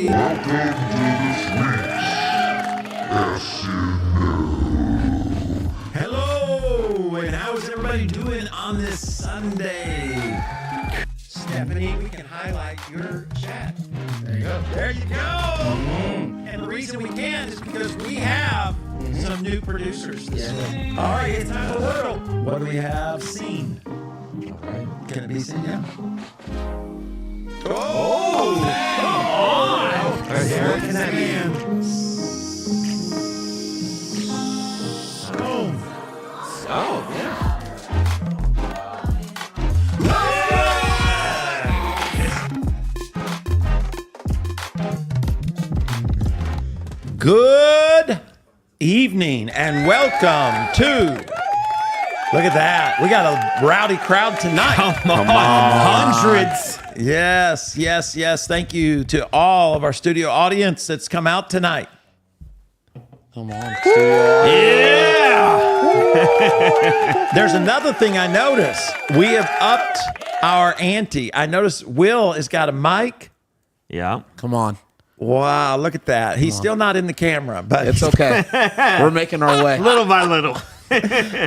everybody. Hello, and how's everybody doing on this Sunday? Stephanie, we can highlight your chat. There you go. There you go. And the reason we can is because we have some new producers this week. All right, it's time for the world. What do we have seen? All right. Can it be seen now? Oh! Come on! There can that be? Boom. Oh, yeah. Good evening and welcome to, look at that. We got a rowdy crowd tonight. Come on. Hundreds. Yes, yes, yes. Thank you to all of our studio audience that's come out tonight. Come on, studio. Yeah. There's another thing I noticed. We have upped our ante. I noticed Will has got a mic. Yeah. Come on. Wow, look at that. He's still not in the camera, but It's okay. We're making our way. Little by little.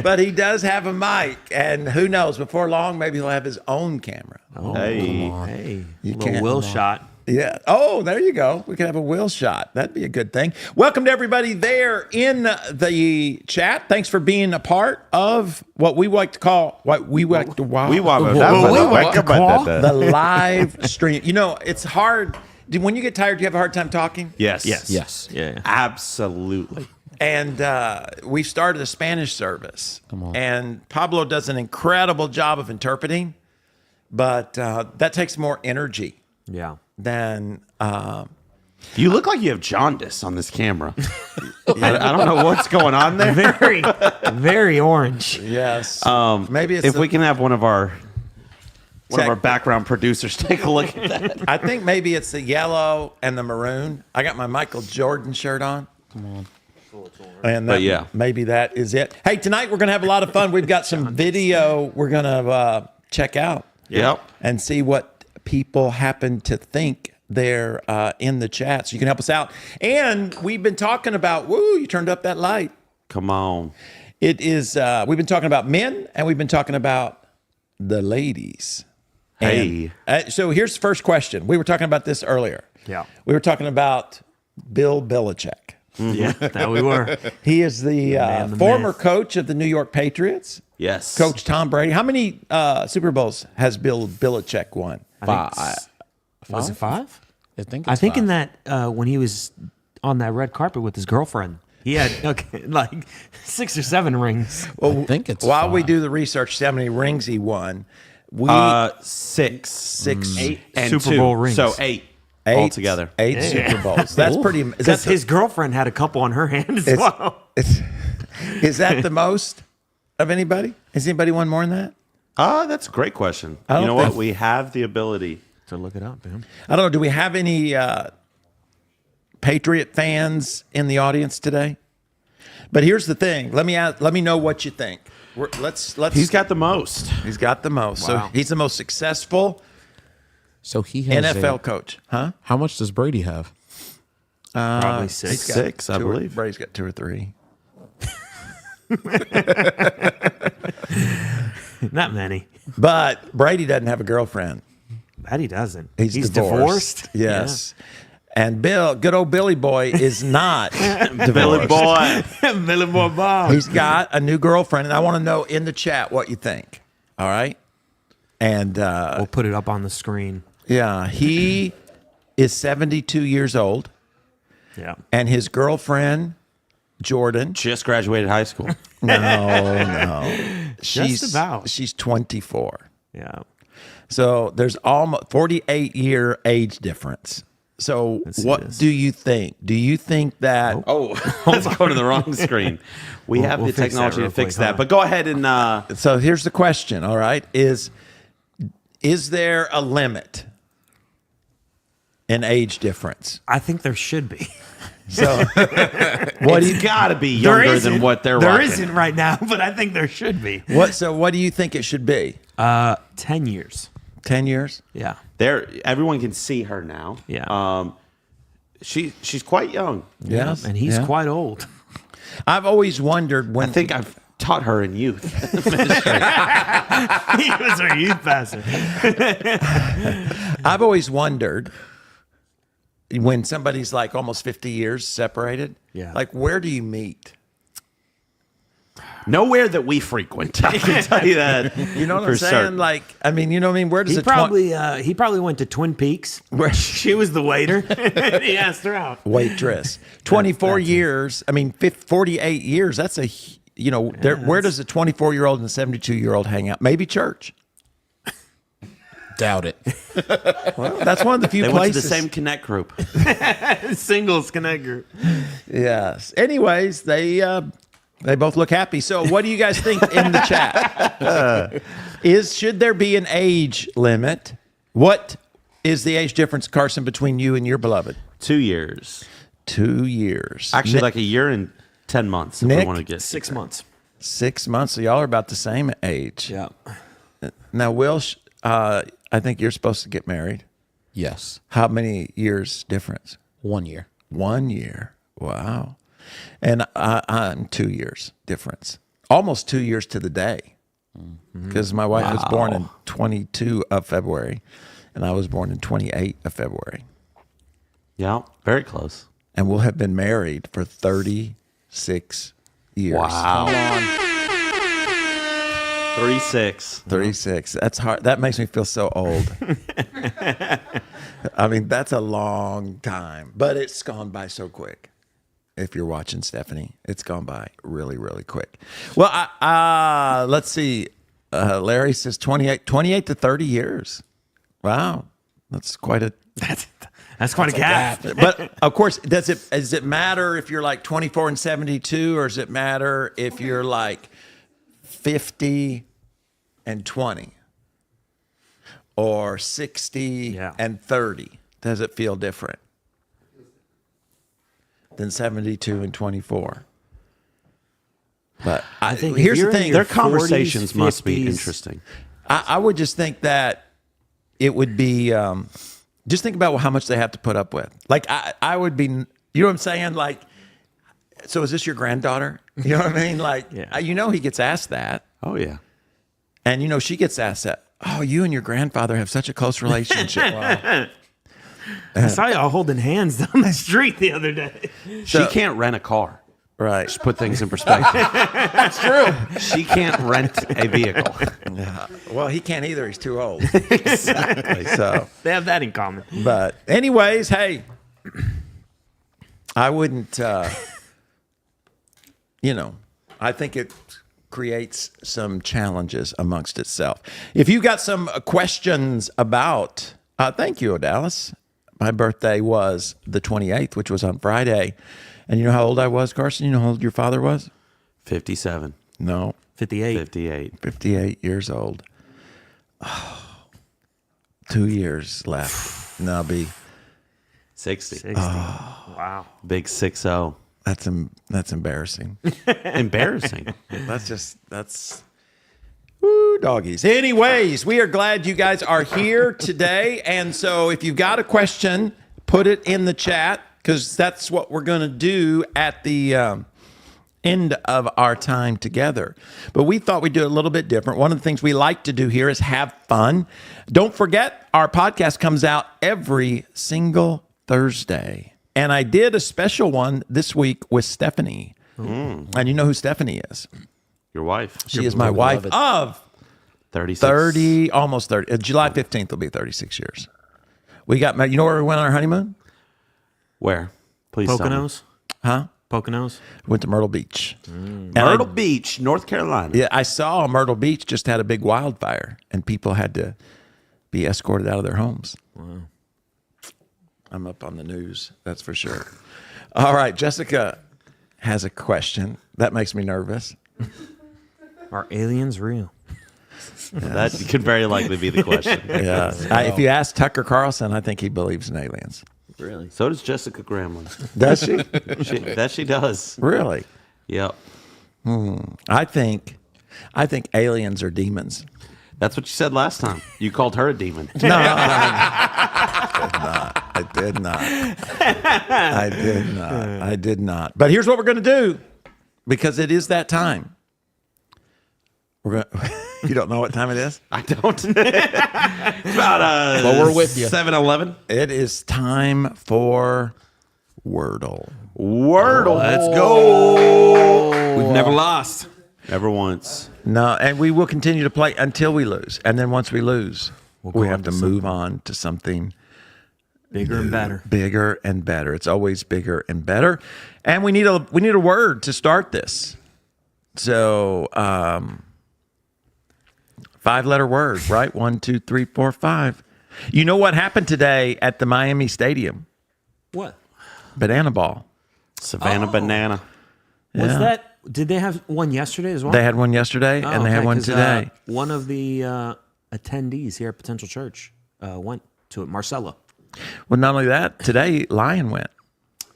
but he does have a mic, and who knows, before long, maybe he'll have his own camera. Oh, Hey. Little Will shot. Yeah. Oh, there you go. We could have a Will shot. That'd be a good thing. Welcome to everybody there in the chat. Thanks for being a part of what we like to call, the live stream. You know, it's hard. When you get tired, do you have a hard time talking? Yes. Yeah. Absolutely. And we started a Spanish service. Come on. And Pablo does an incredible job of interpreting, but that takes more energy Yeah. than... You look like you have jaundice on this camera. I don't know what's going on there. Very, very orange. yes. Maybe it's If we can have one of our background producers take a look at that. I think maybe it's the yellow and the maroon. I got my Michael Jordan shirt on. Come on. And But yeah. maybe that is it. Hey, tonight we're going to have a lot of fun. We've got some video we're going to check out. Yep. And see what people happen to think there in the chat. So you can help us out. And we've been talking about, you turned up that light. Come on. It is, we've been talking about men and we've been talking about the ladies. Hey. And, so here's the first question. We were talking about this earlier. Yeah. We were talking about Bill Belichick. Yeah, that we were. He is the man, the former myth. coach of the New York Patriots. Yes. Coach Tom Brady. How many Super Bowls has Bill Belichick won? Was it 5? I think I think five. in that, when he was on that red carpet with his girlfriend, he had like 6 or 7 rings. Well, I think it's while we five. do the research, see how many rings he won. We 6, 8 and Super 2. Bowl rings. So 8 altogether. 8 Super Bowls. That's pretty. Is Because that his girlfriend had a couple on her hand as well. is that the most of anybody? Has anybody won more than that? That's a great question. I You don't know what? think- We have the ability. To look it up, man. I don't know. Do we have any Patriot fans in the audience today? But here's the thing. Let me know what you think. Let's. He's got the most. He's got the most. Wow. So he's the most successful So he has NFL coach, huh? How much does Brady have? Probably 6. He's got 6, I 2 or- believe. Brady's got 2 or 3. Not many. But Brady doesn't have a girlfriend. That he doesn't. He's divorced. Yes. And Bill, good old Billy Boy, is not Billy divorced. boy. Yeah. Billy Boy Bob. He's got a new girlfriend, and I want to know in the chat what you think. All right? And We'll put it up on the screen. yeah, he is 72 years old, Yeah. and his girlfriend, Jordan, Just graduated high school. no. about. She's 24. Yeah. So there's almost 48-year age difference. So see what this. do you think? Do you think that Oh, let's go to the wrong screen. We have we'll the fix that technology real to fix quick, that. huh? But go ahead and So here's the question, all right? Is there a limit in age difference? I think there should be. So what do you it's got to be There younger isn't- than what they're There rocking. isn't right now, but I think there should be. what do you think it should be? 10 years. 10 years? Yeah. Everyone can see her now. Yeah. She's quite young. Yes. And he's quite old. I've always wondered when I think I've taught her in youth. He was our youth pastor. I've always wondered when somebody's like almost 50 years separated. Yeah. Like, where do you meet? Nowhere that we frequent. I can tell you that. You know what for I'm saying? certain. Like, I mean, you know what I mean? Where does He it he probably went to Twin Peaks. Where- She was the waiter. He asked her out. waitress? 24 years. I mean, 48 years. That's a, where does a 24-year-old and a 72-year-old hang out? Maybe church. Doubt it. Well, that's one of the few They went to places. the same Connect group. Singles Connect group. Yes. Anyways, they both look happy. So, what do you guys think in the chat? Should there be an age limit? What is the age difference, Carson, between you and your beloved? 2 years. 2 years. Actually, like a year and 10 months if we Nick? want to get 6 months. 6 months. So y'all are about the same age. Yeah. Now, Will, I think you're supposed to get married. Yes. How many years difference? 1 year. 1 year. Wow. And I'm 2 years difference. Almost 2 years to the day. Because my wife was born in 22 of February, and I was born in 28 of February. Yeah, very close. And we'll have been married for 36 years. Wow. 36. 36. That's hard. That makes me feel so old. I mean, that's a long time, but it's gone by so quick. If you're watching, Stephanie, it's gone by really, really quick. Well, let's see. Larry says 28 to 30 years. Wow. That's quite a... That's quite a gap. But of course, does it matter if you're like 24 and 72, or does it matter if you're like 50 and 20 or 60 and 30? Does it feel different than 72 and 24? But I think here's the thing: Their conversations 40s, must be 50s. interesting. I would just think that it would be. Just think about how much they have to put up with. Like I would be. You know what I'm saying? Like, so is this your granddaughter? You know what I mean? Like, he gets asked that. Oh, yeah. And, she gets asked that. Oh, you and your grandfather have such a close relationship. Wow. I saw y'all holding hands down the street the other day. She can't rent a car. Right. Just put things in perspective. That's true. She can't rent a vehicle. Yeah. Well, he can't either. He's too old. Exactly. So, They have that in common. but anyways, hey, I wouldn't, I think it creates some challenges amongst itself. If you got some questions about, thank you, Dallas. My birthday was the 28th, which was on Friday. And you know how old I was, Carson? You know how old your father was? 57. No, 58. 58. 58 years old. Oh, 2 years left. And I'll be 60. 60. Wow. Big 6-0. that's embarrassing. Embarrassing. That's woo, doggies. Anyways, we are glad you guys are here today. And so if you've got a question, put it in the chat, because that's what we're going to do at the end of our time together. But we thought we'd do it a little bit different. One of the things we like to do here is have fun. Don't forget, our podcast comes out every single Thursday. And I did a special one this week with Stephanie. And you know who Stephanie is? Your wife. She is my wife of 36. almost 30. July 15th will be 36 years. We got married. You know where we went on our honeymoon? Where? Please tell me. Poconos? Huh? Poconos? Went to Myrtle Beach. Myrtle Beach, North Carolina. Yeah, I saw Myrtle Beach just had a big wildfire, and people had to be escorted out of their homes. Wow. I'm up on the news, that's for sure. All right, Jessica has a question. That makes me nervous. Are aliens real? That could very likely be the question. Yeah. If you ask Tucker Carlson, I think he believes in aliens. Really? So does Jessica Gramling. Does she? She does. Really? Yep. I think aliens are demons. That's what you said last time. You called her a demon. No. I did not. I did not. But here's what we're going to do, because it is that time. We're going. You don't know what time it is? I don't. It's about Well, we're with you. 7-11. It is time for Wordle. Wordle. Let's go. We've never lost. Never once. No, and we will continue to play until we lose. And then once we lose, we have to move on to something Bigger and better. bigger and better. It's always bigger and better. And we need a word to start this. So, 5-letter word, right? 1, 2, 3, 4, 5. You know what happened today at the Miami Stadium? What? Banana ball. Savannah Banana. Was Yeah. that? Did they have one yesterday as well? They had one yesterday, Oh, and they had okay, one 'cause, today. One of the attendees here at Potential Church went to it. Marcella. Well, not only that, today Lion went.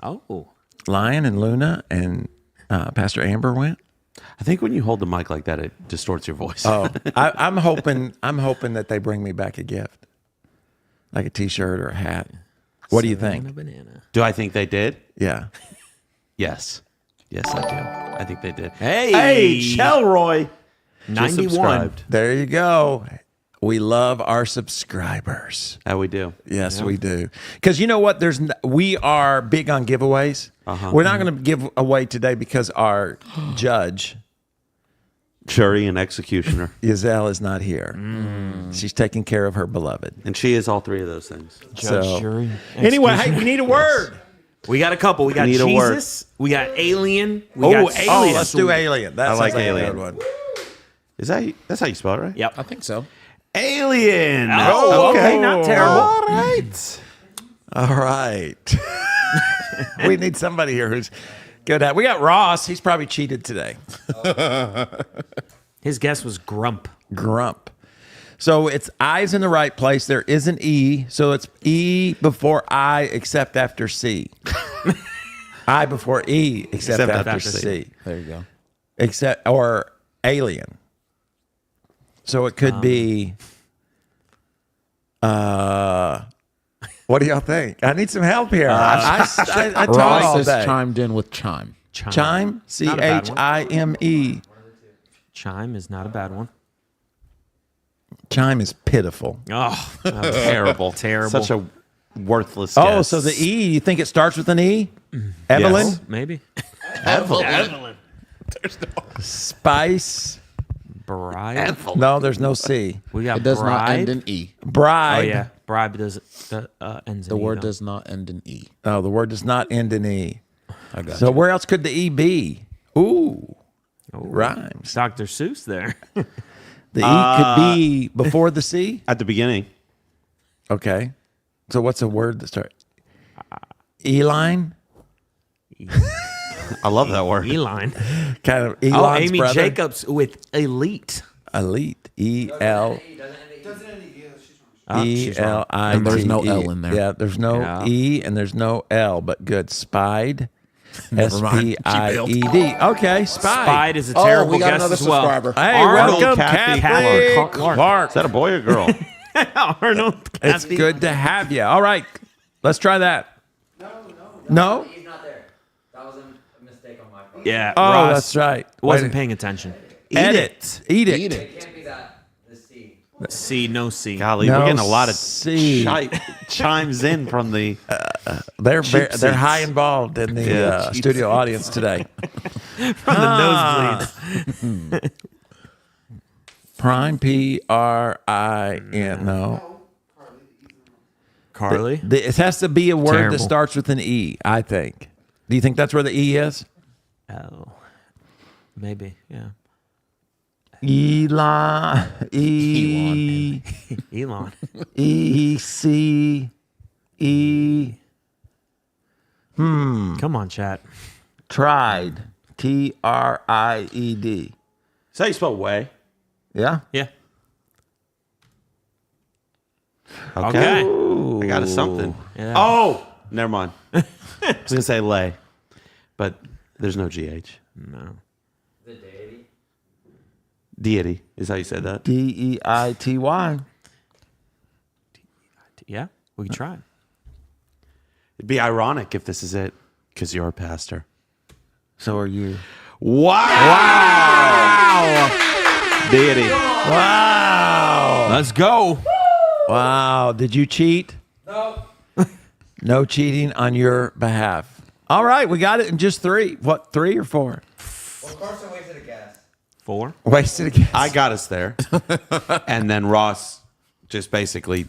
Oh. Lion and Luna and Pastor Amber went. I think when you hold the mic like that, it distorts your voice. Oh, I'm hoping that they bring me back a gift, like a T-shirt or a hat. What do you think? Banana. Do I think they did? Yeah. Yes. Yes, I do. I think they did. Hey. Chelroy. 91. Subscribed. There you go. We love our subscribers. How we do. Yes, we do. Because you know what? We are big on giveaways. We're not going to give away today because our judge, Jury and executioner. Giselle, is not here. She's taking care of her beloved. And she is all three of those things. Judge, jury. Anyway, hey, we need a word. We got a couple. We got Need a word. Jesus. We got alien. We got Alien. Let's do alien. That I sounds like like alien. a good one. That's how you spell it, right? Yep. I think so. Alien. Oh, okay. Not terrible. All right. All right. We need somebody here who's good at. We got Ross. He's probably cheated today. His guess was grump. Grump. So it's I's in the right place. There is an E. So it's E before I, except after C. I before E, except after C. There you go. Except, or alien. So it could be, what do y'all think? I need some help here. I talk all Ross has day. chimed in with chime. Chime? Not a bad one. Chime? Chime is not a bad one. Chime is pitiful. Oh, Terrible. Terrible. Such a worthless Oh, guess. so the E, you think it starts with an E? Evelyn? Yes. maybe. Evelyn. Spice? Bride. No, there's no C. We got It does not bride. end in E. Bride. Oh yeah, bribe does ends in The E, word though. does not end in E. Oh, the word does not end in E. I got So you. where else could the E be? Ooh, rhymes. Dr. Seuss there. The E could be before the C? At the beginning. Okay. So what's a word that starts? E-line? I love that word. Eline. Kind of Oh, Elon's Amy brother? Jacobs with elite. Elite. E-L. Oh, she's wrong. E-L-I-T-E. And there's no L in there. Yeah, there's no Yeah. E and there's no L, but good. Spied. Never mind. S-P-I-E-D. Okay, Spied. Spied is a Oh, terrible we got guess another as well. subscriber. Hey, Arnold welcome, Kathy Kathy Clark. Clark. Is that a boy or girl? Arnold. It's Kathy. good to have you. All right, let's try that. No? He's not there. That was a mistake on my part. Yeah. Oh, Ross that's right. Wasn't Wait. paying attention. Edit. Eat it. Eat It it. can't be that. The C. C, no C. Golly, No we're getting a lot of C. chimes in from the. They're Cheap they're seats. high involved in the Yeah, cheap studio audience today. From the nosebleeds. Prime P-R-I-N. No. Carly. It has to be a word Terrible. that starts with an E, I think. Do you think that's where the E is? Oh. Maybe, yeah. Elon. E. Elon. E. C. E. Come on, chat. Tried. T-R-I-E-D. Is that how you spell way? Yeah? Yeah. Okay. Okay. I got us something. Yeah. Oh, never mind. I was gonna say lay, but there's no GH. No. The deity. Deity is how you said that. D-E-I-T-Y. Yeah. We can try. It'd be ironic if this is it, because you're a pastor. So are you. Wow! Deity. Wow. Let's go. Wow. Did you cheat? No. No cheating on your behalf. All right. We got it in just 3. What, 3 or 4? Well, Carson wasted a guess. 4. Wasted a guess. I got us there. And then Ross just basically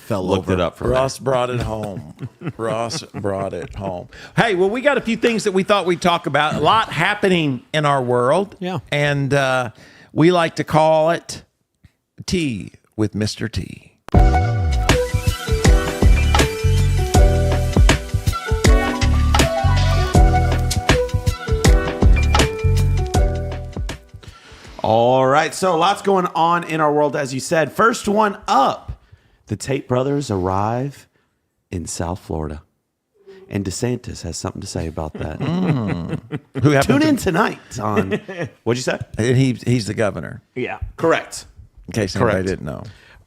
looked it up for Ross brought it home. Ross brought it home. Hey, well, we got a few things that we thought we'd talk about. A lot happening in our world. Yeah. And we like to call it Tea with Mr. T. All right, so lots going on in our world, as you said. First one up, the Tate brothers arrive in South Florida. And DeSantis has something to say about that. Who happens Tune in to- tonight on, what'd you say? And he's the governor, Yeah. Correct. in case anybody Correct. didn't know.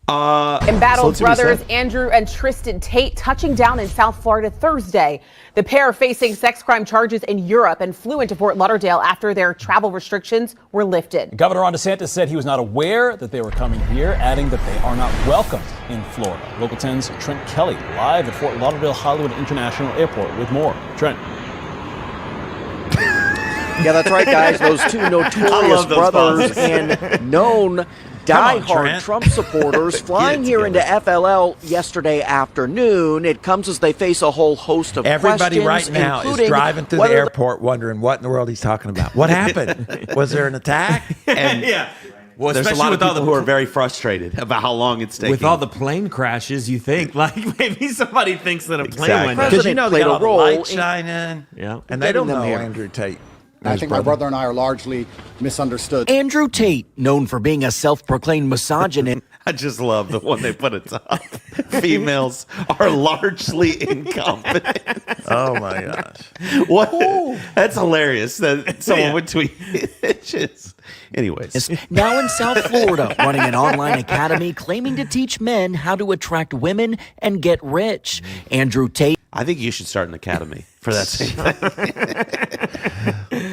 Embattled so let's see what he brothers said. Andrew and Tristan Tate touching down in South Florida Thursday. The pair are facing sex crime charges in Europe and flew into Fort Lauderdale after their travel restrictions were lifted. Governor Ron DeSantis said he was not aware that they were coming here, adding that they are not welcome in Florida. Local 10's Trent Kelly live at Fort Lauderdale Hollywood International Airport with more. Trent. Yeah, that's right, guys. Those two notorious those brothers pauses. and known Trent. diehard Trump supporters flying here into FLL yesterday afternoon. It comes as they face a whole host of Everybody questions, right now is including driving through the whether airport wondering what in the world he's talking about. What happened? Was there an attack? And Yeah. Well, there's a especially lot of with all people the who are very frustrated about how long it's taking. with all the plane crashes, you think like maybe somebody thinks that a plane Exactly. went Because down. you know played they got a all the role lights in- shining. Yeah. And they don't getting know them here. Andrew Tate. I think my brother and I are largely misunderstood. Andrew Tate, known for being a self-proclaimed misogynist, I just love the one they put at top. Females are largely incompetent. Oh my gosh. What? That's hilarious that someone would tweet it. Just, anyways. now in South Florida, running an online academy claiming to teach men how to attract women and get rich. Andrew Tate I think you should start an academy for that same thing.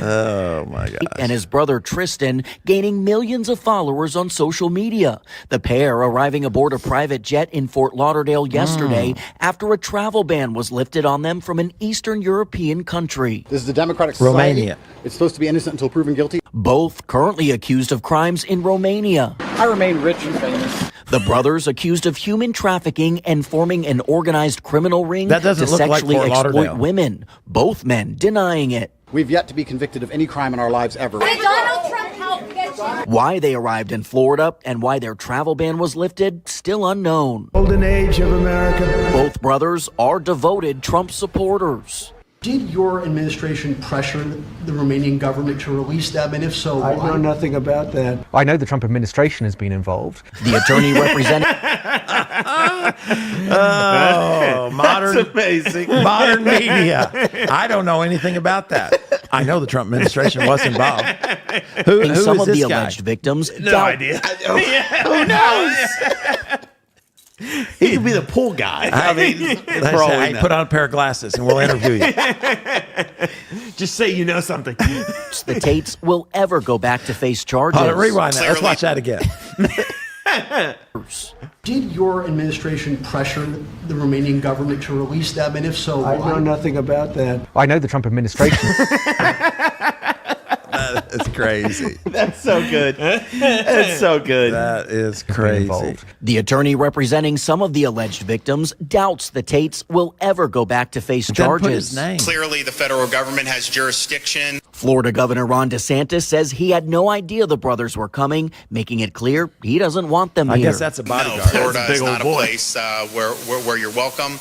Oh my gosh. and his brother Tristan gaining millions of followers on social media. The pair arriving aboard a private jet in Fort Lauderdale yesterday after a travel ban was lifted on them from an Eastern European country. This is a democratic society. Romania. It's supposed to be innocent until proven guilty. Both currently accused of crimes in Romania. I remain rich and famous. The brothers accused of human trafficking and forming an organized criminal ring That doesn't to look like sexually Fort exploit Lauderdale. women. Both men denying it. We've yet to be convicted of any crime in our lives ever. Donald Trump helped get you. Why they arrived in Florida and why their travel ban was lifted, still unknown. Golden age of America. Both brothers are devoted Trump supporters. Did your administration pressure the Romanian government to release them? And if so, why? I know nothing about that. I know the Trump administration has been involved. The attorney representing Oh, modern, Amazing. modern media. I don't know anything about that. I know the Trump administration was involved. Who some is of this the guy? alleged victims. No idea. Who knows? He could be the pool guy. I mean, Let's for all say, we hey, know. put on a pair of glasses and we'll interview you. Just say you know something. The Tates will ever go back to face charges. Hold on, rewind that. Let's watch that again. Did your administration pressure the Romanian government to release them? And if so, why? I know nothing about that. I know the Trump administration. That's crazy. That's so good. That's so good. That is crazy. The attorney representing some of the alleged victims doubts the Tates will ever go back to face Doesn't put charges. his name. Clearly, the federal government has jurisdiction. Florida Governor Ron DeSantis says he had no idea the brothers were coming, making it clear he doesn't want them I here. guess that's a No, bodyguard. Florida is not a place where you're welcome.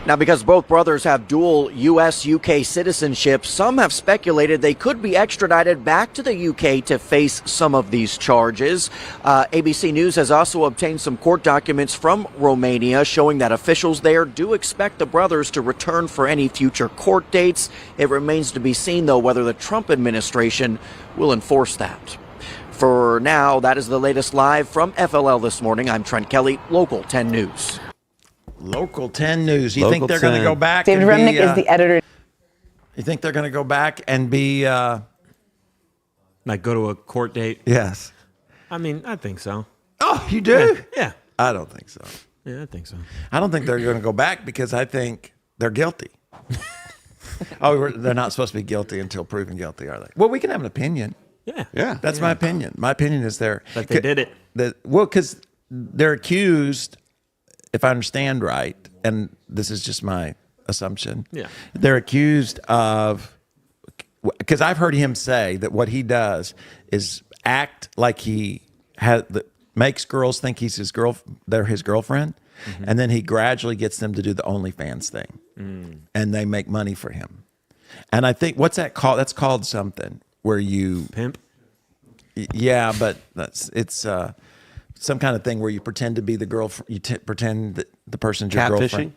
Now, because both brothers have dual U.S.-UK citizenship, some have speculated they could be extradited back to the U.K. to face some of these charges. ABC News has also obtained some court documents from Romania showing that officials there do expect the brothers to return for any future court dates. It remains to be seen, though, whether the Trump administration will enforce that. For now, that is the latest live from FLL This Morning. I'm Trent Kelly, Local 10 News. Local 10 News. You think Local they're going to 10. go back? David and Remnick be, is the editor. You think they're going to go back and be? Like go to a court date. Yes. I mean, I think so. Oh, you do? Yeah. I don't think so. Yeah, I think so. I don't think they're going to go back because I think they're guilty. They're not supposed to be guilty until proven guilty, are they? Well, we can have an opinion. Yeah. Yeah. That's my opinion. My opinion is That they did it. Because they're accused, if I understand right, and this is just my assumption. Yeah. They're accused of, because I've heard him say that what he does is act like he makes girls think they're his girlfriend, and then he gradually gets them to do the OnlyFans thing, and they make money for him. And I think what's that called? That's called something where you pimp. Yeah, but it's some kind of thing where you pretend to be the girlfriend. You pretend that the person's your girlfriend.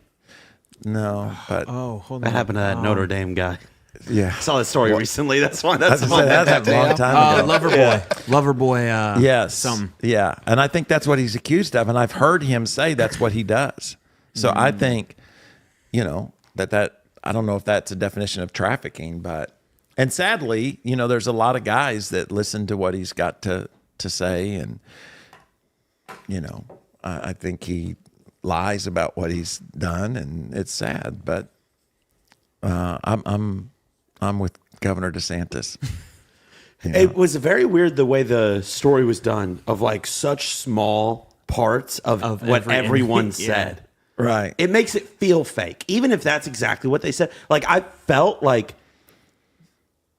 No, but hold on. That happened to that Notre Dame guy. Yeah, I saw that story recently. That's why. That happened a long time ago. Lover boy. Lover boy. Yes. Yeah, and I think that's what he's accused of, and I've heard him say that's what he does. So I think, that I don't know if that's a definition of trafficking, but. And sadly, there's a lot of guys that listen to what he's got to say, and I think he lies about what he's done, and it's sad. But I'm with Governor DeSantis. It was very weird the way the story was done of like such small parts of what everyone said. Right. It makes it feel fake, even if that's exactly what they said. Like I felt like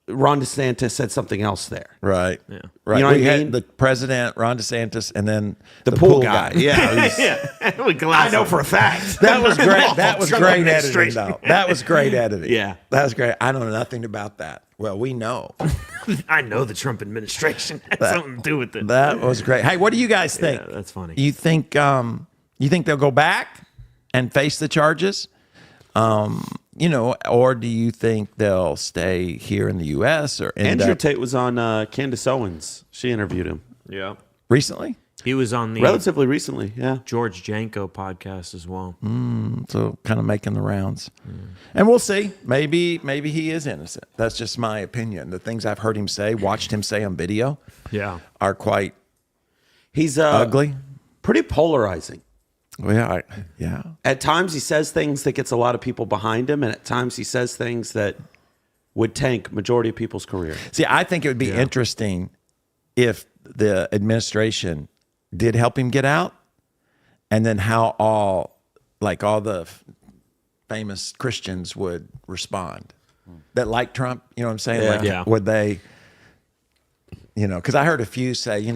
Ron DeSantis said something else there. Right. Yeah. Right. You know what I had mean? the president, Ron DeSantis, and then The pool guy. Yeah. I know for a fact. That was great. That was Trump great editing, administration. though. That was great editing. Yeah. That was great. I know nothing about that. Well, we know. I know the Trump administration had something to do with it. That was great. Hey, what do you guys think? Yeah, that's funny. You think they'll go back and face the charges? Or do you think they'll stay here in the U.S. or end Andrew up Tate was on Candace Owens. She interviewed him Yeah. recently? He was on the relatively recently. Yeah. George Janko podcast as well. So kind of making the rounds. And we'll see. Maybe he is innocent. That's just my opinion. The things I've heard him say, watched him say on video, are quite He's ugly. pretty polarizing. Well, yeah. At times he says things that gets a lot of people behind him, and at times he says things that would tank majority of people's career. See, I think it would be interesting if the administration did help him get out, and then how all the famous Christians would respond that like Trump. You know what I'm saying? Would they? Because I heard a few say,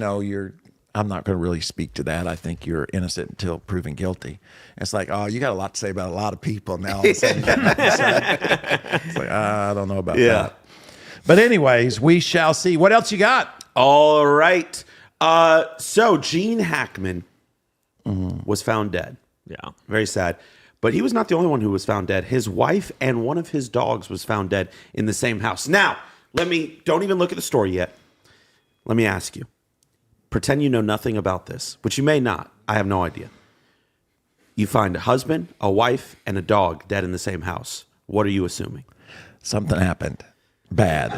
I'm not going to really speak to that. I think you're innocent until proven guilty. It's like, oh, you got a lot to say about a lot of people now. All of a sudden, it's like, I don't know about that. But anyways, we shall see. What else you got? All right. So Gene Hackman was found dead. Yeah. Very sad. But he was not the only one who was found dead. His wife and one of his dogs was found dead in the same house. Now, don't even look at the story yet. Let me ask you. Pretend you know nothing about this, which you may not. I have no idea. You find a husband, a wife, and a dog dead in the same house. What are you assuming? Something happened bad.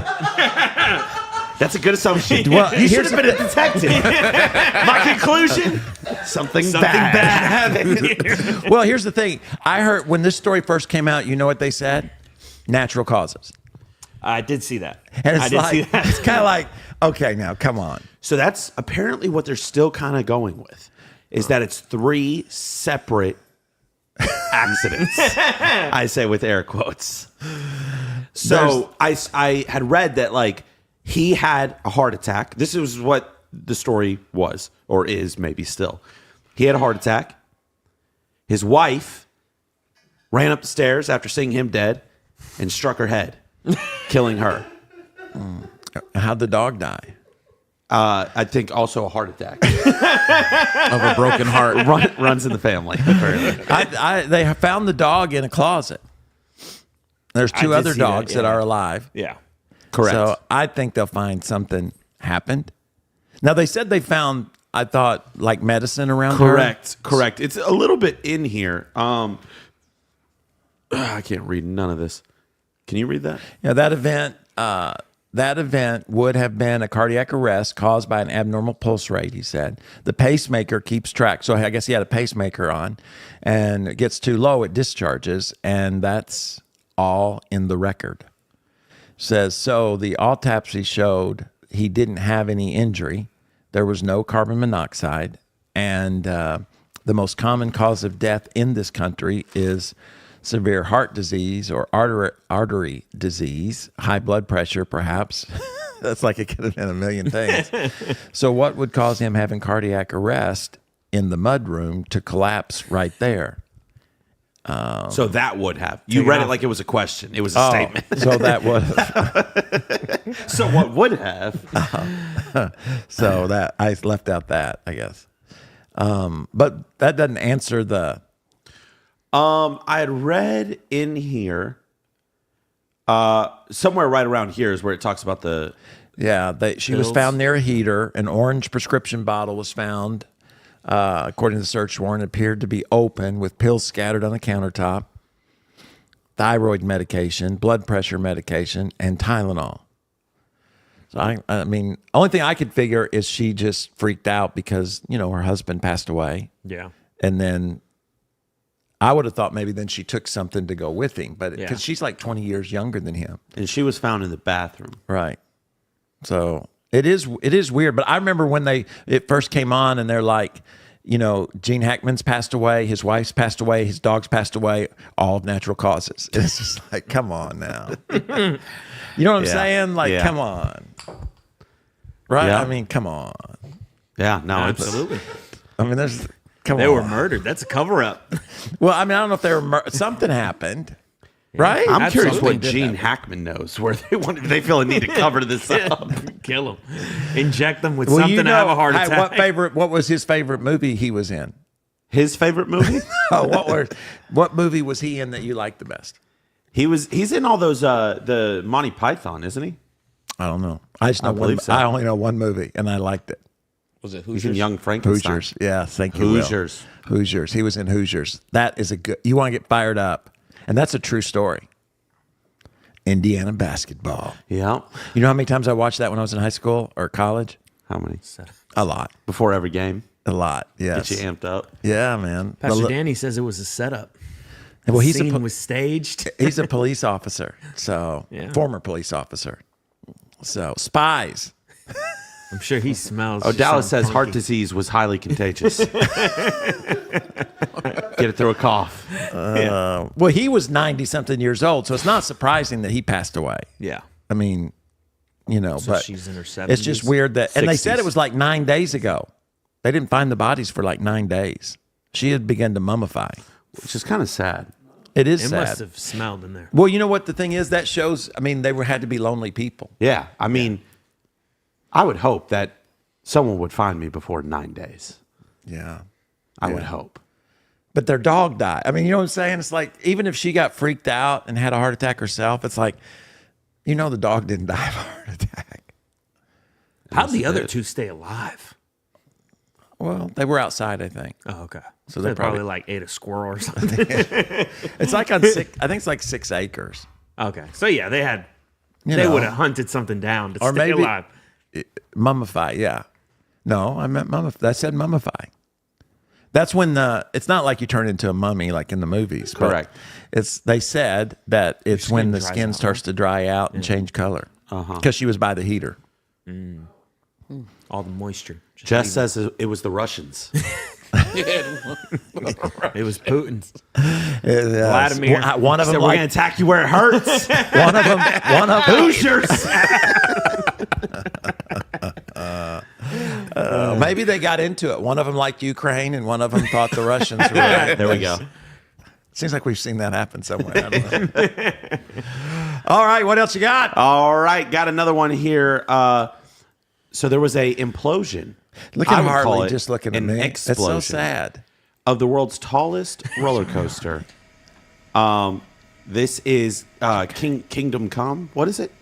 That's a good assumption. Well, you should have been a detective. My conclusion? Something bad happened. Well, here's the thing. I heard when this story first came out, you know what they said? Natural causes. I did see that. And it's kind of like, okay, now come on. So that's apparently what they're still kind of going with, is that it's 3 separate accidents. I say with air quotes. So I had read that he had a heart attack. This is what the story was, or is maybe still. He had a heart attack. His wife ran up the stairs after seeing him dead and struck her head, killing her. How'd the dog die? I think also a heart attack. Of a broken heart. Runs in the family. They found the dog in a closet. There's 2 other dogs that are alive. Yeah. Correct. So I think they'll find something happened. Now they said they found, I thought, like medicine around her. Correct. It's a little bit in here. I can't read none of this. Can you read that? Yeah, that event would have been a cardiac arrest caused by an abnormal pulse rate, he said. The pacemaker keeps track. So I guess he had a pacemaker on, and it gets too low, it discharges, and that's all in the record. Says, so the autopsy showed he didn't have any injury. There was no carbon monoxide, and the most common cause of death in this country is severe heart disease or artery disease, high blood pressure, perhaps. That's like it could have been a million things. So what would cause him having cardiac arrest in the mudroom to collapse right there? So that would have. You read it like it was a question. It was a statement. So that would have. So what would have? So that I left out that, I guess. But that doesn't answer the... I had read in here, somewhere right around here is where it talks about the. Yeah, she was found near a heater. An orange prescription bottle was found. According to the search warrant, it appeared to be open with pills scattered on the countertop, thyroid medication, blood pressure medication, and Tylenol. So I mean, only thing I could figure is she just freaked out because, her husband passed away. Yeah. And then I would have thought maybe then she took something to go with him, but because she's like 20 years younger than him. And she was found in the bathroom. Right. So it is weird. But I remember when it first came on and they're like, Gene Hackman's passed away, his wife's passed away, his dog's passed away, all of natural causes. And it's just like, come on now. You know what I'm saying? Like, come on. Right? Yeah. I mean, come on. Yeah, no, Absolutely. I mean, They were murdered. That's a cover up. Well, I mean, I don't know if they were something happened. Right? I'm curious Absolutely what did Gene happen. Hackman knows, where they feel a need to cover this up. Kill them. Inject them with something to have a heart attack. What was his favorite movie he was in? His favorite movie? What movie was he in that you liked the best? He's in all those the Monty Python, isn't he? I don't know. I just know believe so. I only know one movie, and I liked it. Was it He's Hoosiers? in Young Frankenstein. Hoosiers. Yeah, thank you. Hoosiers. Will. Hoosiers. He was in Hoosiers. That is a good. You want to get fired up, and that's a true story. Indiana basketball. Yeah. You know how many times I watched that when I was in high school or college? How many? A lot. Before every game? A lot. Yes. Get you amped up? Yeah, man. Pastor Danny says it was a setup. Well, The scene was staged. He's a police officer, so former police officer. So spies. I'm sure he smells. Oh, Dallas says heart disease was highly contagious. Get it through a cough. Well, he was 90-something years old, so it's not surprising that he passed away. Yeah. I mean, So but she's in her 70s. it's just weird that, and they said 60s. it was like 9 days ago. They didn't find the bodies for like 9 days. She had begun to mummify. Which is kind of sad. It is It sad. must have smelled in there. Well, you know what the thing is? That shows, I mean, they had to be lonely people. Yeah. I mean, I would hope that someone would find me before 9 days. Yeah. I would hope. But their dog died. I mean, you know what I'm saying? It's like, even if she got freaked out and had a heart attack herself, it's like, the dog didn't die of a heart attack. How'd the other two stay alive? Well, they were outside, I think. Oh, okay. So they they probably probably like ate a squirrel or something. It's like on 6, I think it's like 6 acres. Okay. So yeah, they had, You they know. would have hunted something down to Or stay maybe- alive. Mummify, yeah. No, I meant mummify. I said mummify. That's when it's not like you turn into a mummy like in the movies. but Correct. They said that it's when the dries skin out, starts to dry out and change color. Because she was by the heater. All the moisture. Just Jess leave says it was the Russians. it was Putin's. Vladimir. One of Said them we're like going to attack you where it hurts. one of them Hoosiers. maybe they got into it. One of them liked Ukraine and one of them thought the Russians were right. There we go. Seems like we've seen that happen somewhere. I don't know. All right, what else you got? All right, got another one here. So there was a implosion. Look I at would call Harley it just looking at an me. It's so explosion sad. of the world's tallest roller coaster. This is Kingdom Come. What is it?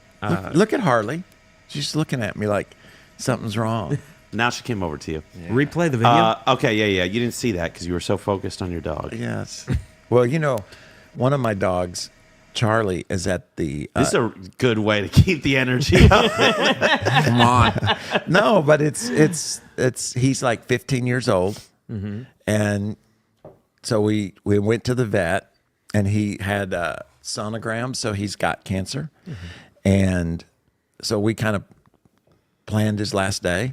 Look at Harley. She's looking at me like something's wrong. Now she came over to you. Replay the video. Okay, yeah. You didn't see that because you were so focused on your dog. Yes. Well, one of my dogs, Charlie, is at the. This is a good way to keep the energy up. Come on. No, but it's he's like 15 years old, and so we went to the vet, and he had a sonogram, so he's got cancer, and so we kind of planned his last day,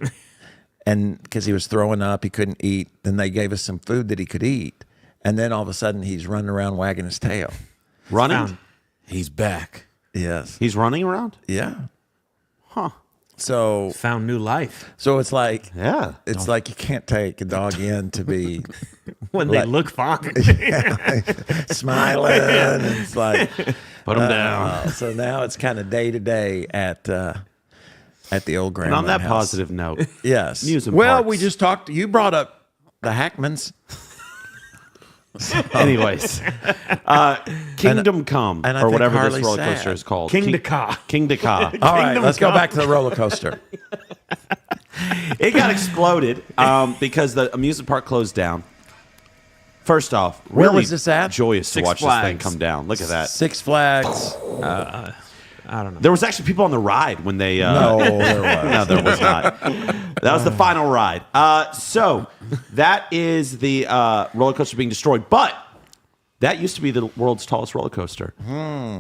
and because he was throwing up, he couldn't eat. Then they gave us some food that he could eat, and then all of a sudden he's running around wagging his tail. Running? He's back. Yes. He's running around? Yeah. Huh. So Found new life. So it's like, it's like you can't take a dog in to be When they look fine. smiling. And it's like put them down. So now it's kind of day to day at the old Gramling And on that house. positive note, yes. amusement Well, parks. we just talked. You brought up the Hackmans. Anyways, Kingdom Come, and I or think whatever Harley's this roller coaster sad. is called. King to Ka. King to Ka. All right, let's go back to the roller coaster. It got exploded because the amusement park closed down. First off, Where really was this at? joyous to Six watch this thing Flags. come down. Look at that. Six Flags. I don't know. There was actually people on the ride when they. No, there was. No, there was not. That was the final ride. So that is the roller coaster being destroyed. But that used to be the world's tallest roller coaster.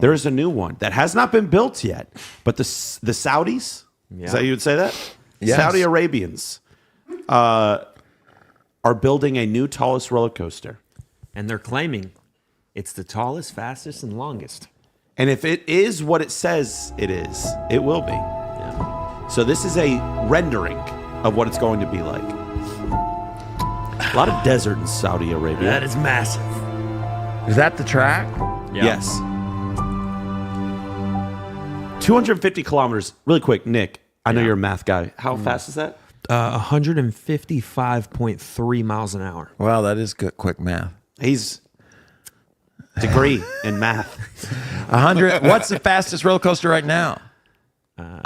There is a new one that has not been built yet. But the Saudis, is that you would say that? Yes. Saudi Arabians are building a new tallest roller coaster. And they're claiming it's the tallest, fastest, and longest. And if it is what it says it is, it will be. So this is a rendering of what it's going to be like. A lot of desert in Saudi Arabia. That is massive. Is that the track? Yes. 250 kilometers. Really quick, Nick, I know you're a math guy. How fast is that? 155.3 miles an hour. Wow, that is good. Quick math. He's degree in math. 100. What's the fastest roller coaster right now? Man,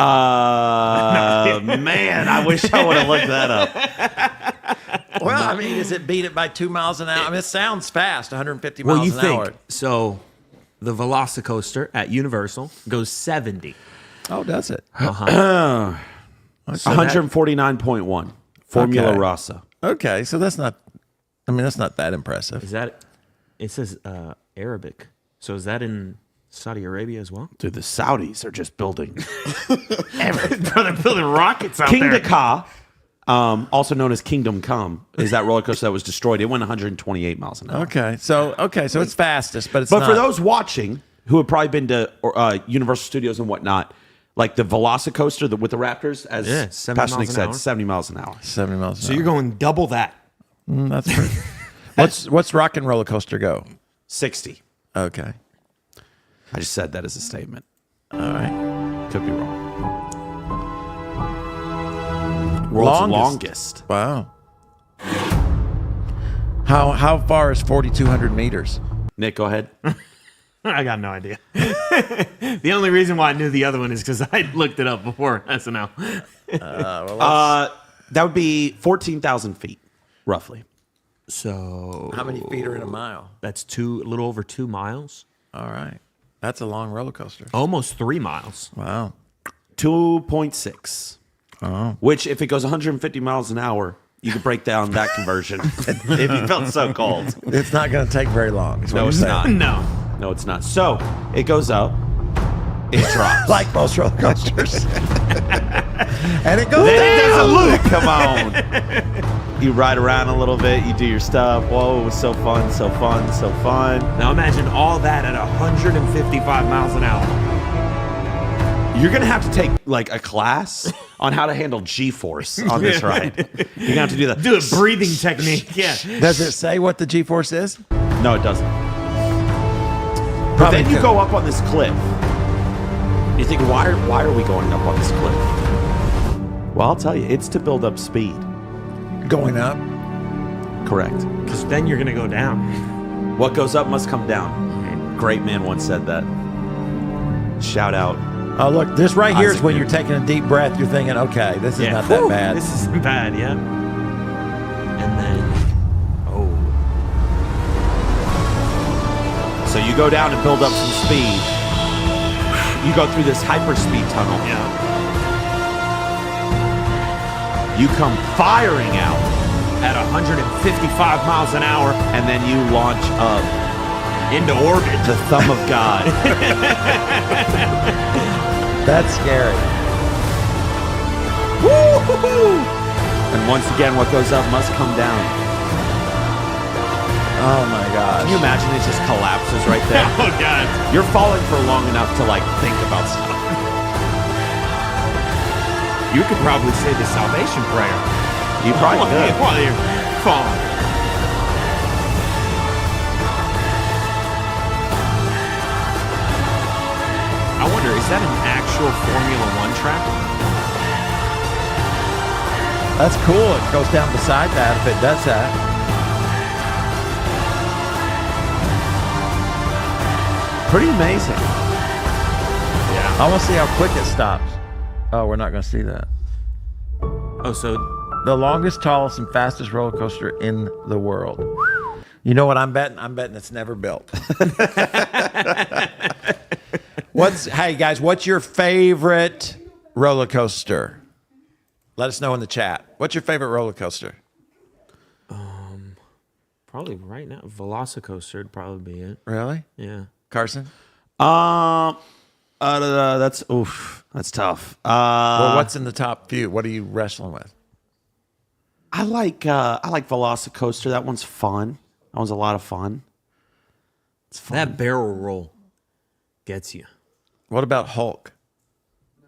I wish I would have looked that up. Well, I mean, does it beat it by 2 miles an hour? I mean, it sounds fast, 150 Well, miles you an think hour. so? The Velocicoaster at Universal goes 70. Oh, does it? 149.1. Formula Okay. Rossa. Okay, so that's not. I mean, that's not that impressive. Is that? It says Arabic. So is that in Saudi Arabia as well? Dude, the Saudis are just building. They're building rockets out King there. to Ka, also known as Kingdom Come, is that roller coaster that was destroyed. It went 128 miles an hour. Okay, so it's fastest, but it's But not. for those watching who have probably been to Universal Studios and whatnot, like the Velocicoaster with the Raptors, as 70 Pastor miles Nick an said, hour. 70 miles an hour. 70 miles an So hour. you're going double that. That's pretty. What's Rock and Roller Coaster go? 60. Okay. I just said that as a statement. All right. Could be wrong. World's longest. Wow. How far is 4,200 meters? Nick, go ahead. I got no idea. The only reason why I knew the other one is because I looked it up before SNL. That would be 14,000 feet, roughly. So How many feet are in a mile? that's a little over 2 miles. All right. That's a long roller coaster. Almost 3 miles. Wow. 2.6. Oh. Which, if it goes 150 miles an hour, you could break down that conversion if you felt so cold. It's not going to take very long. is what No, you're it's saying. not. No. No, it's not. So it goes up, it drops. Like most roller coasters. And it goes Then it down. does a loop. Come on. You ride around a little bit. You do your stuff. Whoa, it was so fun, so fun, so fun. Now imagine all that at 155 miles an hour. You're going to have to take like a class on how to handle G-force on this ride. You're going to have to do that. Do a breathing technique. Yeah. Does it say what the G-force is? No, it doesn't. But then you could. go up on this cliff. You think, why are we going up on this cliff? Well, I'll tell you, it's to build up speed. Going up? Correct. Because then you're going to go down. What goes up must come down. Great man once said that. Shout out Oh, look, this right here is when you're taking a deep breath. You're thinking, okay, this is not that bad. This isn't bad, yeah. And then, So you go down and build up some speed. You go through this hyperspeed tunnel. yeah. You come firing out, At 155 miles an hour and then you launch up into orbit. the thumb of God. That's scary. And once again, what goes up must come down. Oh my gosh. Can you imagine it just collapses right there? Oh, God. You're falling for long enough to like think about stuff. You could probably say the salvation prayer. You probably could. While you're falling. I wonder, is that an actual Formula One track? That's cool. It goes down beside that if it does that. Pretty amazing. Yeah. I want to see how quick it stops. Oh, we're not going to see that. Oh, so The longest, tallest, and fastest roller coaster in the world. You know what I'm betting? I'm betting it's never built. Hey guys, what's your favorite roller coaster? Let us know in the chat. What's your favorite roller coaster? probably right now, Velocicoaster would probably be it. Really? Yeah. Carson? That's tough. Well, what's in the top few? What are you wrestling with? I like Velocicoaster. That one's fun. That one's a lot of fun. It's fun. That barrel roll gets you. What about Hulk?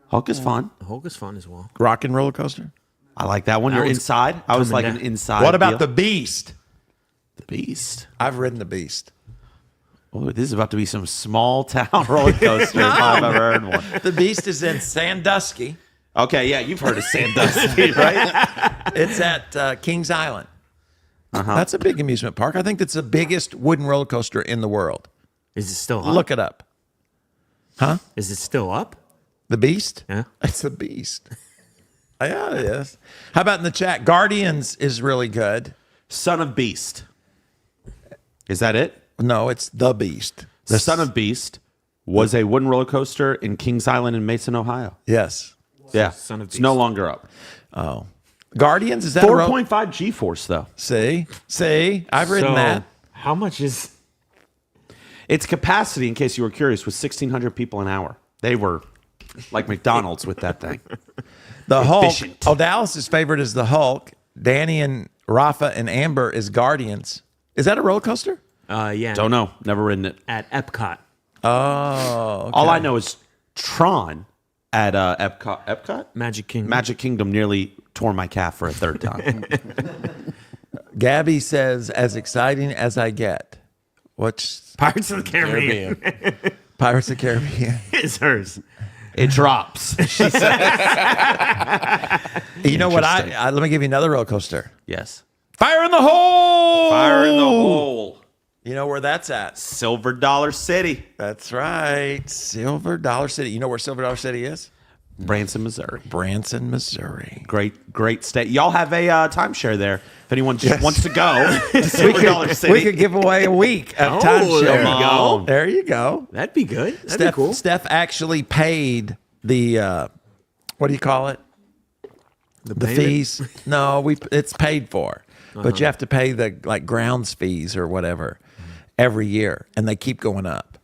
Hulk is fun. Hulk is fun as well. Rock and roller coaster? I like that one. That You're one's inside. I was coming like down. an inside. What about deal. the Beast? The Beast? I've ridden the Beast. Oh, this is about to be some small town roller coaster if I've ever heard one. The Beast is in Sandusky. Okay, yeah, you've heard of Sandusky, right? It's at Kings Island. That's a big amusement park. I think that's the biggest wooden roller coaster in the world. Is it still up? Look it up. Huh? Is it still up? The Beast? Yeah. It's the Beast. Yeah, it is. How about in the chat? Guardians is really good. Son of Beast. Is that it? No, it's the Beast. The Son of Beast was a wooden roller coaster in Kings Island in Mason, Ohio. Yes. Yeah. Son of It's Beast. no longer up. Oh. Guardians, is that a 4.5 G-force, though. See? I've ridden So, that. How much is... Its capacity, in case you were curious, was 1,600 people an hour. They were like McDonald's with that thing. The Hulk. Efficient. Oh, Dallas's favorite is the Hulk. Danny and Rafa and Amber is Guardians. Is that a roller coaster? Yeah. Don't know. Never ridden it. At Epcot. Oh, okay. All I know is Tron at Epcot. Epcot? Magic Kingdom. Magic Kingdom nearly tore my calf for a third time. Gabby says, as exciting as I get. What's Pirates of the Caribbean. Pirates of the Caribbean? It's hers. It drops. She said. You know what? Interesting. Let me give you another roller coaster. Yes. Fire in the hole! Fire in the hole. You know where that's at? Silver Dollar City. That's right. Silver Dollar City. You know where Silver Dollar City is? Branson, Missouri. Branson, Missouri. Great state. Y'all have a timeshare there. If anyone just wants to go to Silver Dollar City. We could give away a week of timeshare. there you go. There you go. That'd be good. That'd be cool. Steph actually paid the, what do you call it? The payment? fees. No, it's paid for. But you have to pay the grounds fees or whatever every year, and they keep going up.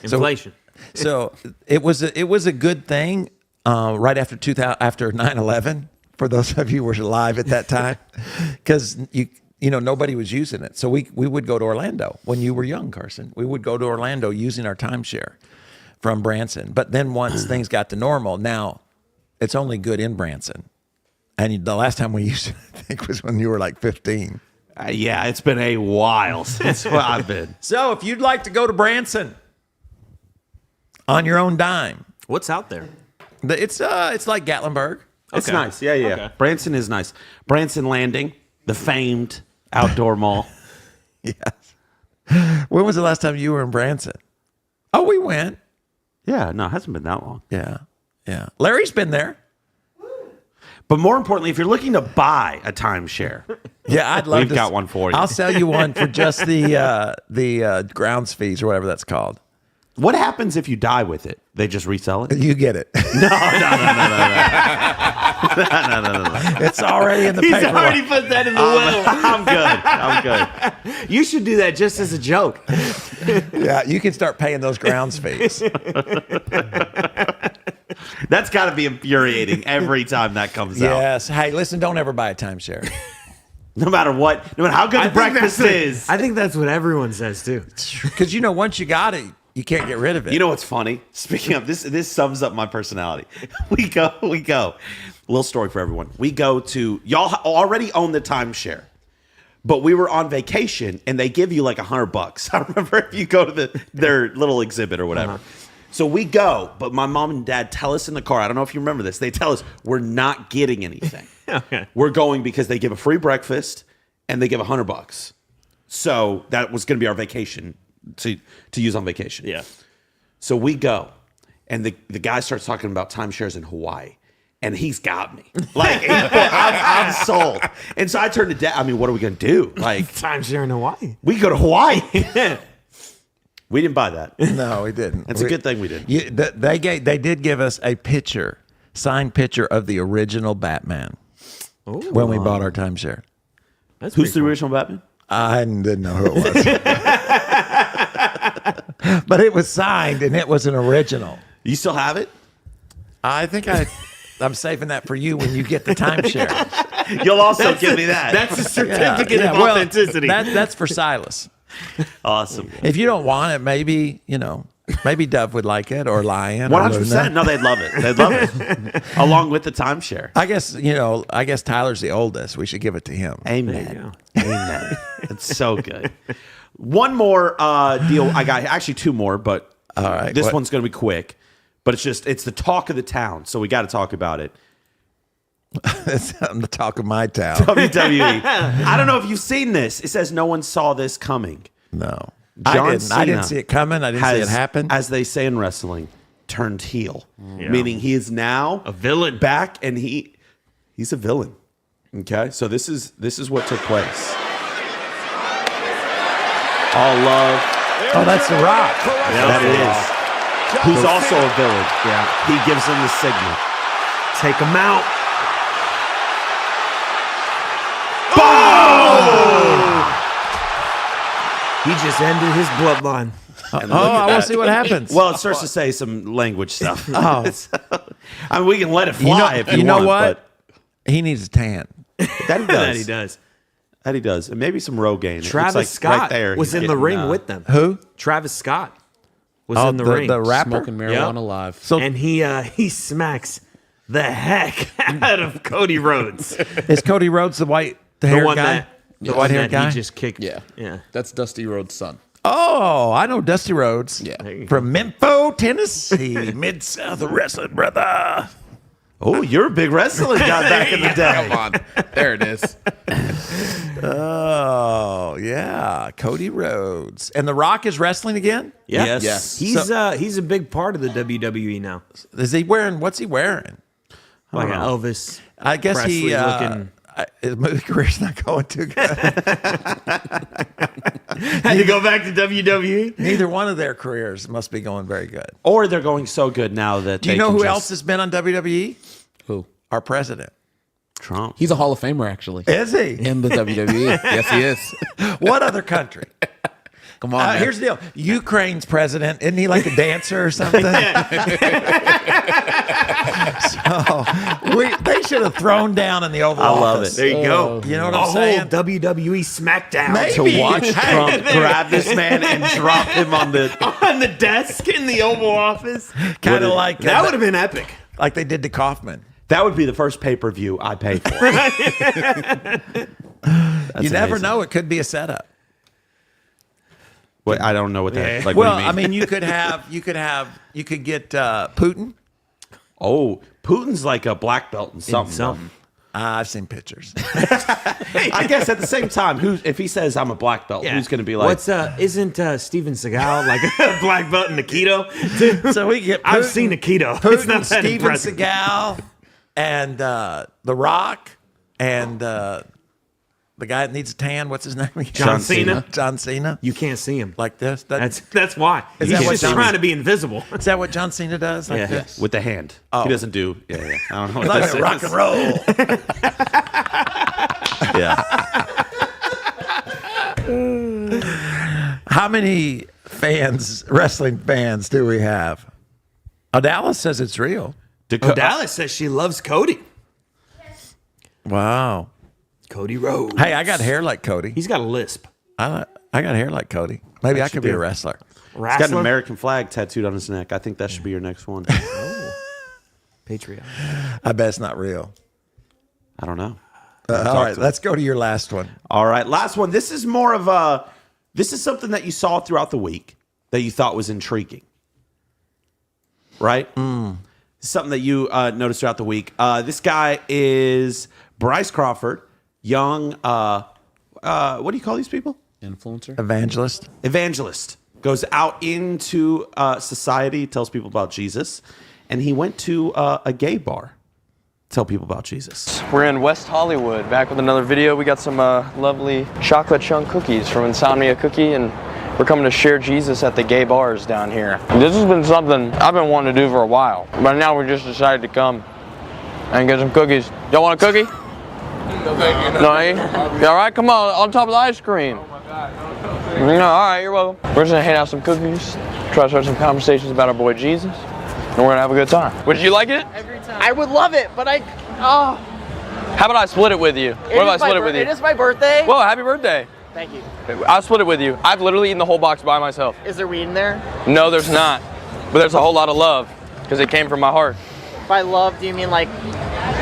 Inflation. So it was a good thing right after 9/11 for those of you who were alive at that time, because you know nobody was using it. So we would go to Orlando when you were young, Carson. We would go to Orlando using our timeshare from Branson. But then once things got to normal, now it's only good in Branson. And the last time we used it, I think, was when you were like 15. Yeah, it's been a while since I've been. So if you'd like to go to Branson on your own dime, What's out there? it's like Gatlinburg. It's Okay. nice. Yeah. Okay. Branson is nice. Branson Landing, the famed outdoor mall. Yes. When was the last time you were in Branson? Oh, we went. Yeah, no, it hasn't been that long. Yeah. Yeah. Larry's been there. But more importantly, if you're looking to buy a timeshare, Yeah, I'd love we've to. got one for you. I'll sell you one for just the grounds fees or whatever that's called. What happens if you die with it? They just resell it? You get it. No. It's already in the He's paperwork. already put that in the will. I'm good. You should do that just as a joke. Yeah, you can start paying those grounds fees. That's got to be infuriating every time that comes out. Yes. Hey, listen, don't ever buy a timeshare. No matter what, no matter how good the breakfast is. I think that's what everyone says too. Because, once you got it, you can't get rid of it. You know what's funny? Speaking of this sums up my personality. We go. Little story for everyone. We go to, y'all already own the timeshare, but we were on vacation and they give you like $100. I remember if you go to their little exhibit or whatever. So we go, but my mom and dad tell us in the car, I don't know if you remember this, they tell us we're not getting anything. Okay. We're going because they give a free breakfast and they give $100. So that was going to be our vacation to use on vacation. Yeah. So we go, and the guy starts talking about timeshares in Hawaii, and he's got me. Like, I'm sold. And so I turned to Dad. I mean, what are we going to do? Like, Timeshare in Hawaii. we go to Hawaii. We didn't buy that. No, we didn't. It's a good thing we didn't. They did give us a signed picture of the original Batman when we bought our timeshare. Who's the original Batman? I didn't know who it was. But it was signed, and it was an original. You still have it? I think I'm saving that for you when you get the timeshare. You'll also give me that. That's a certificate of authenticity. That's for Silas. Awesome. If you don't want it, maybe Dove would like it, or Lion. 100%. No, they'd love it. They'd love it. Along with the timeshare. I guess Tyler's the oldest. We should give it to him. Amen. Amen. It's so good. One more deal. I got actually two more, but all right, this one's going to be quick. But it's the talk of the town, so we got to talk about it. It's the talk of my town. WWE. I don't know if you've seen this. It says no one saw this coming. No. John I didn't see it coming. I didn't see it happen. As they say in wrestling, turned heel. Meaning he is now a villain. Back, and he's a villain. Okay? So this is what took place. All love. Oh, that's The Rock. That is. Who's also a villain. Yeah. He gives them the signal. Take him out. He just ended his bloodline. I want to see what happens. Well, it starts to say some language stuff. Oh. I mean, we can let it fly if you know want, what? He needs a tan. But that he does. That he does. That he does. And maybe some Rogaine. Travis Scott right there, was he's in the getting, ring with them. Who? Travis Scott was in the ring. The rapper? Smoking marijuana live. So, and he smacks the heck out of Cody Rhodes. is Cody Rhodes the hair one guy? The white hair guy? He just kicked. Yeah. That's Dusty Rhodes' son. Oh, I know Dusty Rhodes. Yeah. From Memphis, Tennessee. Mid-South wrestling, brother. Oh, you're a big wrestling guy back in the day. Come on. There it is. Oh, yeah. Cody Rhodes. And The Rock is wrestling again? Yeah. Yes. He's a big part of the WWE now. Is he wearing, what's he wearing? Like an Elvis. I guess Presley looking. His movie career's not going too good. Had to go back to WWE? Neither one of their careers must be going very good. Or they're going so good now that Do you know who else has been on WWE? Who? Our president. Trump. He's a Hall of Famer, actually. Is he? In the WWE. Yes, he is. What other country? Come on, man. Here's the deal. Ukraine's president, isn't he like a dancer or something? So they should have thrown down in the Oval I love Office. it. There you go. You know what I'm saying? WWE SmackDown. Maybe. To watch Trump grab this man and drop him on the desk in the Oval Office. Kind of like That would have been epic. like they did to Kaufman. That would be the first pay-per-view I pay for. You never amazing. know. It could be a setup. Wait, I don't know what that. Like, Well, what do you mean? I mean, you could get Putin. Oh, Putin's like a black belt in something. I've seen pictures. I guess at the same time, if he says I'm a black belt, who's going to be like? Isn't Steven Seagal like a black belt in Aikido? So we get. I've seen Aikido. Putin, It's not that Steven impressive. Seagal, and The Rock, and the guy that needs a tan. What's his name? John Cena. John Cena. You can't see him Like this. That's why. Is He's that what just John- trying to be invisible. Is that what John Cena does? Like this? with the hand. Oh. He doesn't do. Yeah. I don't know what Like this a is. rock and roll. Yeah. How many wrestling fans do we have? Oh, Dallas says it's real. Dallas says she loves Cody. Wow. Cody Rhodes. Hey, I got hair like Cody. He's got a lisp. I got hair like Cody. Maybe I could be a wrestler. He's got an American flag tattooed on his neck. I think that should be your next one. Patriot. I bet it's not real. I don't know. All right, let's go to your last one. All right, last one. This is more of this is something that you saw throughout the week that you thought was intriguing. Right? Something that you noticed throughout the week. This guy is Bryce Crawford, young, what do you call these people? Influencer? Evangelist. Goes out into society, tells people about Jesus, and he went to a gay bar to tell people about Jesus. We're in West Hollywood, back with another video. We got some lovely chocolate chunk cookies from Insomnia Cookie, and we're coming to share Jesus at the gay bars down here. This has been something I've been wanting to do for a while, but now we just decided to come and get some cookies. Y'all want a cookie? No, eh? All right, come on top of the ice cream. No, all right, you're welcome. We're just gonna hand out some cookies, try to start some conversations about our boy Jesus, and we're gonna have a good time. Would you like it? Every time. I would love it, but How about I split it with you? What if I split it with you? It is my birthday. Well, happy birthday. Thank you. I'll split it with you. I've literally eaten the whole box by myself. Is there weed in there? No, there's not. But there's a whole lot of love because it came from my heart. By love, do you mean like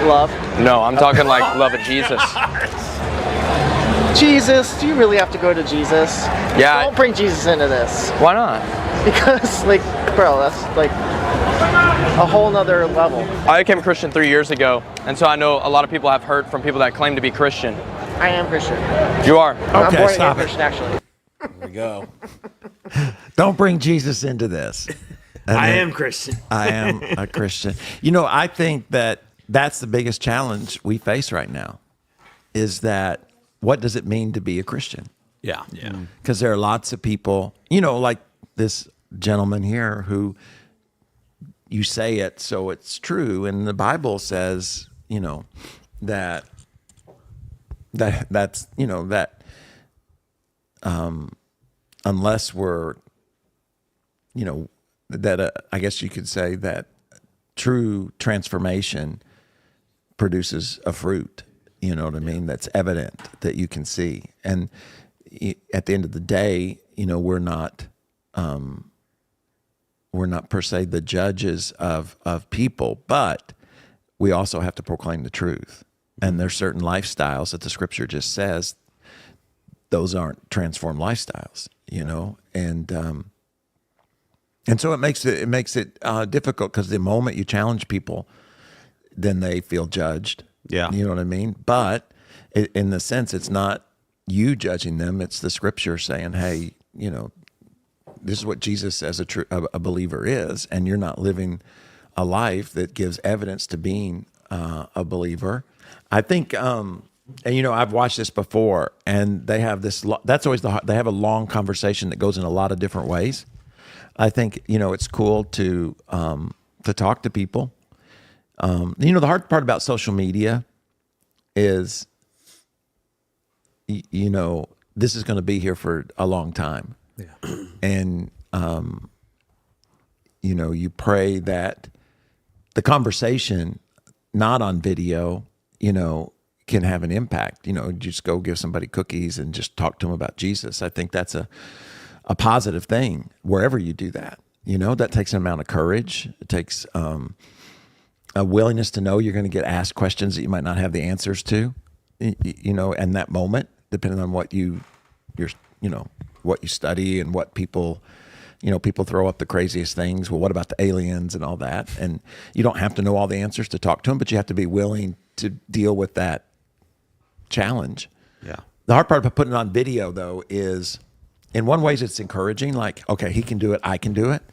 love? No, I'm talking like love of Jesus. Jesus, do you really have to go to Jesus? Yeah. Don't bring Jesus into this. Why not? Because, like, bro, that's like a whole nother level. I became a Christian 3 years ago, and so I know a lot of people have heard from people that claim to be Christian. I am Christian. You are? I'm Okay, born stop again it. Christian, actually. There we go. Don't bring Jesus into this. And I then, am Christian. I am a Christian. You know, I think that's the biggest challenge we face right now is that what does it mean to be a Christian? Yeah. Because there are lots of people, you know, like this gentleman here who you say it so it's true. And the Bible says, you know, that's, you know, that unless we're, you know, that I guess you could say that true transformation produces a fruit, you know what I mean? That's evident that you can see. And at the end of the day, you know, we're not per se the judges of people, but we also have to proclaim the truth. And there's certain lifestyles that the scripture just says those aren't transformed lifestyles, you know? And so it makes it difficult because the moment you challenge people, then they feel judged. Yeah. You know what I mean? But in the sense, it's not you judging them. It's the scripture saying, hey, you know, this is what Jesus as a believer is, and you're not living a life that gives evidence to being a believer. I think, and you know, I've watched this before, and they have this. That's always they have a long conversation that goes in a lot of different ways. I think, you know, it's cool to talk to people. You know, the hard part about social media is, you know, this is going to be here for a long time. Yeah. And, you know, you pray that the conversation, not on video, you know, can have an impact. You know, just go give somebody cookies and just talk to them about Jesus. I think that's a positive thing wherever you do that. You know, that takes an amount of courage. It takes a willingness to know you're going to get asked questions that you might not have the answers to, you know, in that moment, depending on what you're, you know, what you study and what people, you know, people throw up the craziest things. Well, what about the aliens and all that? And you don't have to know all the answers to talk to them, but you have to be willing to deal with that challenge. Yeah. The hard part about putting it on video, though, is in one ways it's encouraging. Like, okay, he can do it, I can do it.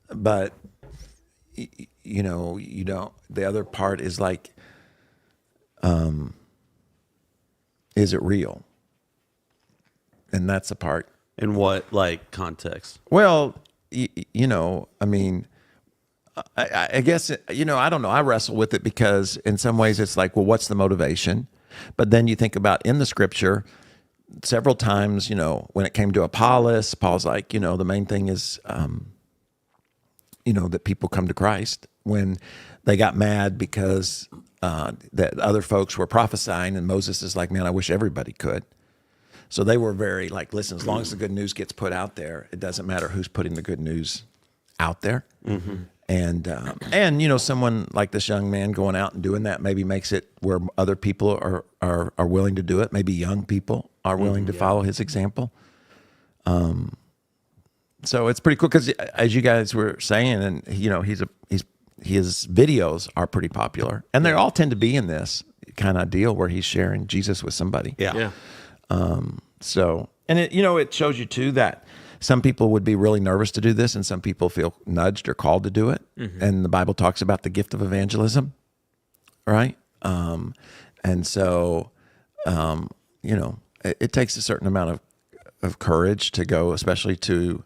But you know, you don't. The other part is like, is it real? And that's the part. In what like context? Well, you know, I mean, I guess, you know, I don't know. I wrestle with it because in some ways it's like, well, what's the motivation? But then you think about in the scripture, several times, you know, when it came to Apollos, Paul's like, you know, the main thing is, you know, that people come to Christ. When they got mad because that other folks were prophesying, and Moses is like, man, I wish everybody could. So they were very like, listen, as long as the good news gets put out there, it doesn't matter who's putting the good news out there. Mm-hmm. And you know, someone like this young man going out and doing that maybe makes it where other people are willing to do it. Maybe young people are willing to follow his example. So it's pretty cool because, as you guys were saying, and you know, his videos are pretty popular, and they all tend to be in this kind of deal where he's sharing Jesus with somebody. Yeah. So, and it, you know, it shows you too that some people would be really nervous to do this, and some people feel nudged or called to do it. Mm-hmm. And the Bible talks about the gift of evangelism, right? And so, you know, it takes a certain amount of courage to go, especially to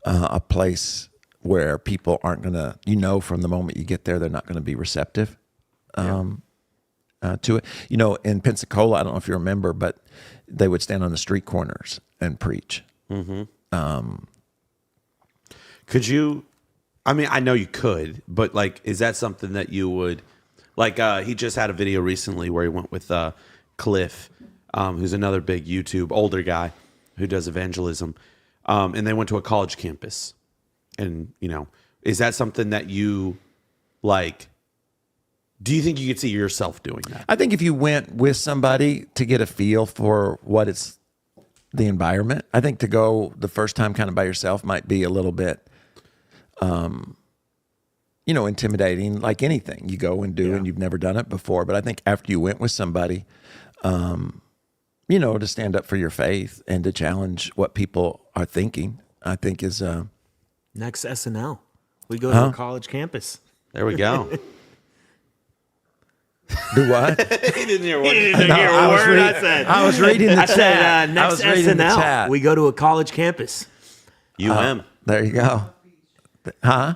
a place where people aren't going to, you know, from the moment you get there, they're not going to be receptive to it. You know, in Pensacola, I don't know if you remember, but they would stand on the street corners and preach. Mm-hmm. Could you, I mean, I know you could, but like, is that something that you would, like, he just had a video recently where he went with Cliff, who's another big YouTube, older guy who does evangelism. And they went to a college campus. And, you know, is that something that you, like, do you think you could see yourself doing that? I think if you went with somebody to get a feel for what it's, the environment, I think to go the first time kind of by yourself might be a little bit, you know, intimidating, like anything you go and do and you've never done it before. But I think after you went with somebody, you know, to stand up for your faith and to challenge what people are thinking, I think is next SNL. We go to a college campus. There we go. Do what? He didn't hear what I said. I was reading the chat. I said, next SNL, chat. we go to a college campus. There you go. Huh?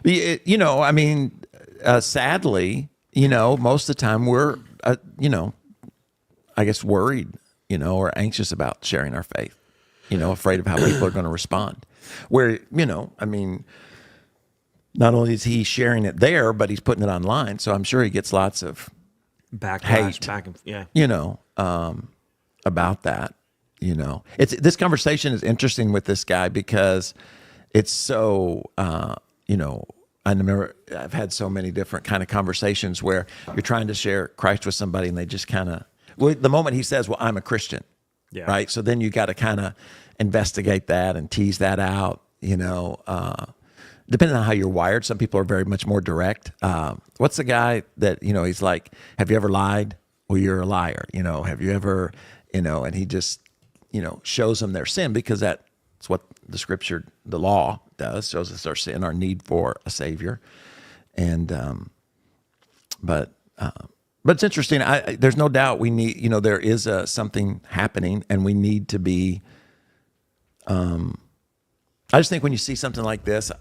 You know, I mean, sadly, you know, most of the time we're, you know, I guess worried, you know, or anxious about sharing our faith, you know, afraid of how people are going to respond. Where, you know, I mean, not only is he sharing it there, but he's putting it online. So I'm sure he gets lots of Backlash, hate, you know, about that. You know, this conversation is interesting with this guy because it's so, you know, I remember I've had so many different kind of conversations where you're trying to share Christ with somebody and they just kind of, well, the moment he says, well, I'm a Christian, right? So then you got to kind of investigate that and tease that out, you know, depending on how you're wired. Some people are very much more direct. What's the guy that, you know, he's like, have you ever lied? Well, you're a liar. You know, have you ever, you know, and he just, you know, shows them their sin because that's what the scripture, the law does, shows us our sin, our need for a savior. And, but it's interesting. There's no doubt we need, you know, there is something happening and we need to be, I just think when you see something like this,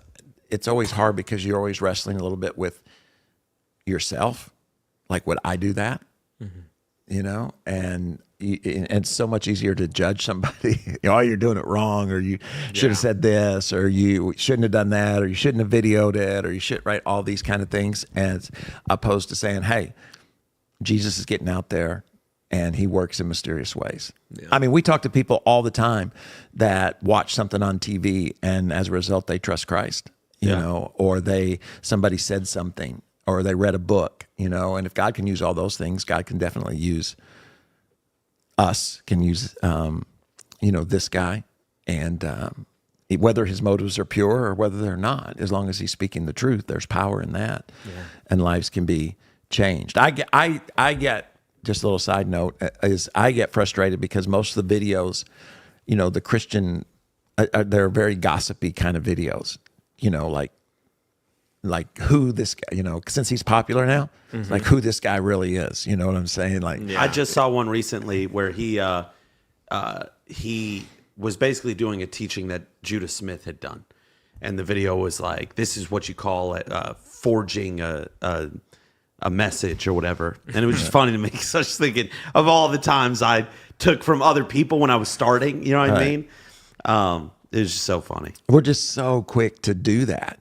it's always hard because you're always wrestling a little bit with yourself. Like, would I do that? Mm-hmm. You know, and it's so much easier to judge somebody. Oh, you're doing it wrong, or you should have said this, or you shouldn't have done that, or you shouldn't have videoed it, or you should, right? All these kind of things, as opposed to saying, hey, Jesus is getting out there and he works in mysterious ways. Yeah. I mean, we talk to people all the time that watch something on TV and as a result, they trust Christ, you know, or somebody said something, or they read a book, you know, and if God can use all those things, God can definitely use us, can use, you know, this guy. And whether his motives are pure or whether they're not. As long as he's speaking the truth, there's power in that, and lives can be changed. I get just a little side note is I get frustrated because most of the videos, the Christian, they're very gossipy kind of videos, like who this guy, since he's popular now, like who this guy really is. You know what I'm saying? Like, I just saw one recently where he was basically doing a teaching that Judah Smith had done, and the video was like, "This is what you call it, forging a message or whatever." And it was just funny to me, such thinking of all the times I took from other people when I was starting. You know what I mean? It was just so funny. We're just so quick to do that,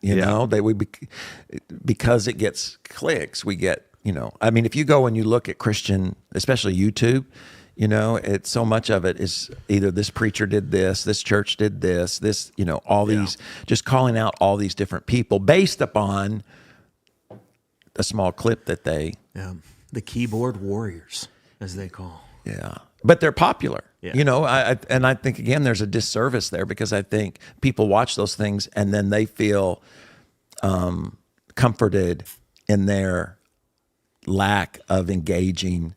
because it gets clicks. We get, I mean, if you go and you look at Christian, especially YouTube, it's so much of it is either this preacher did this church did this, all these, just calling out all these different people based upon a small clip that they, the keyboard warriors, as they call. Yeah. But they're popular, Yeah. and I think, again, there's a disservice there because I think people watch those things and then they feel comforted in their lack of engaging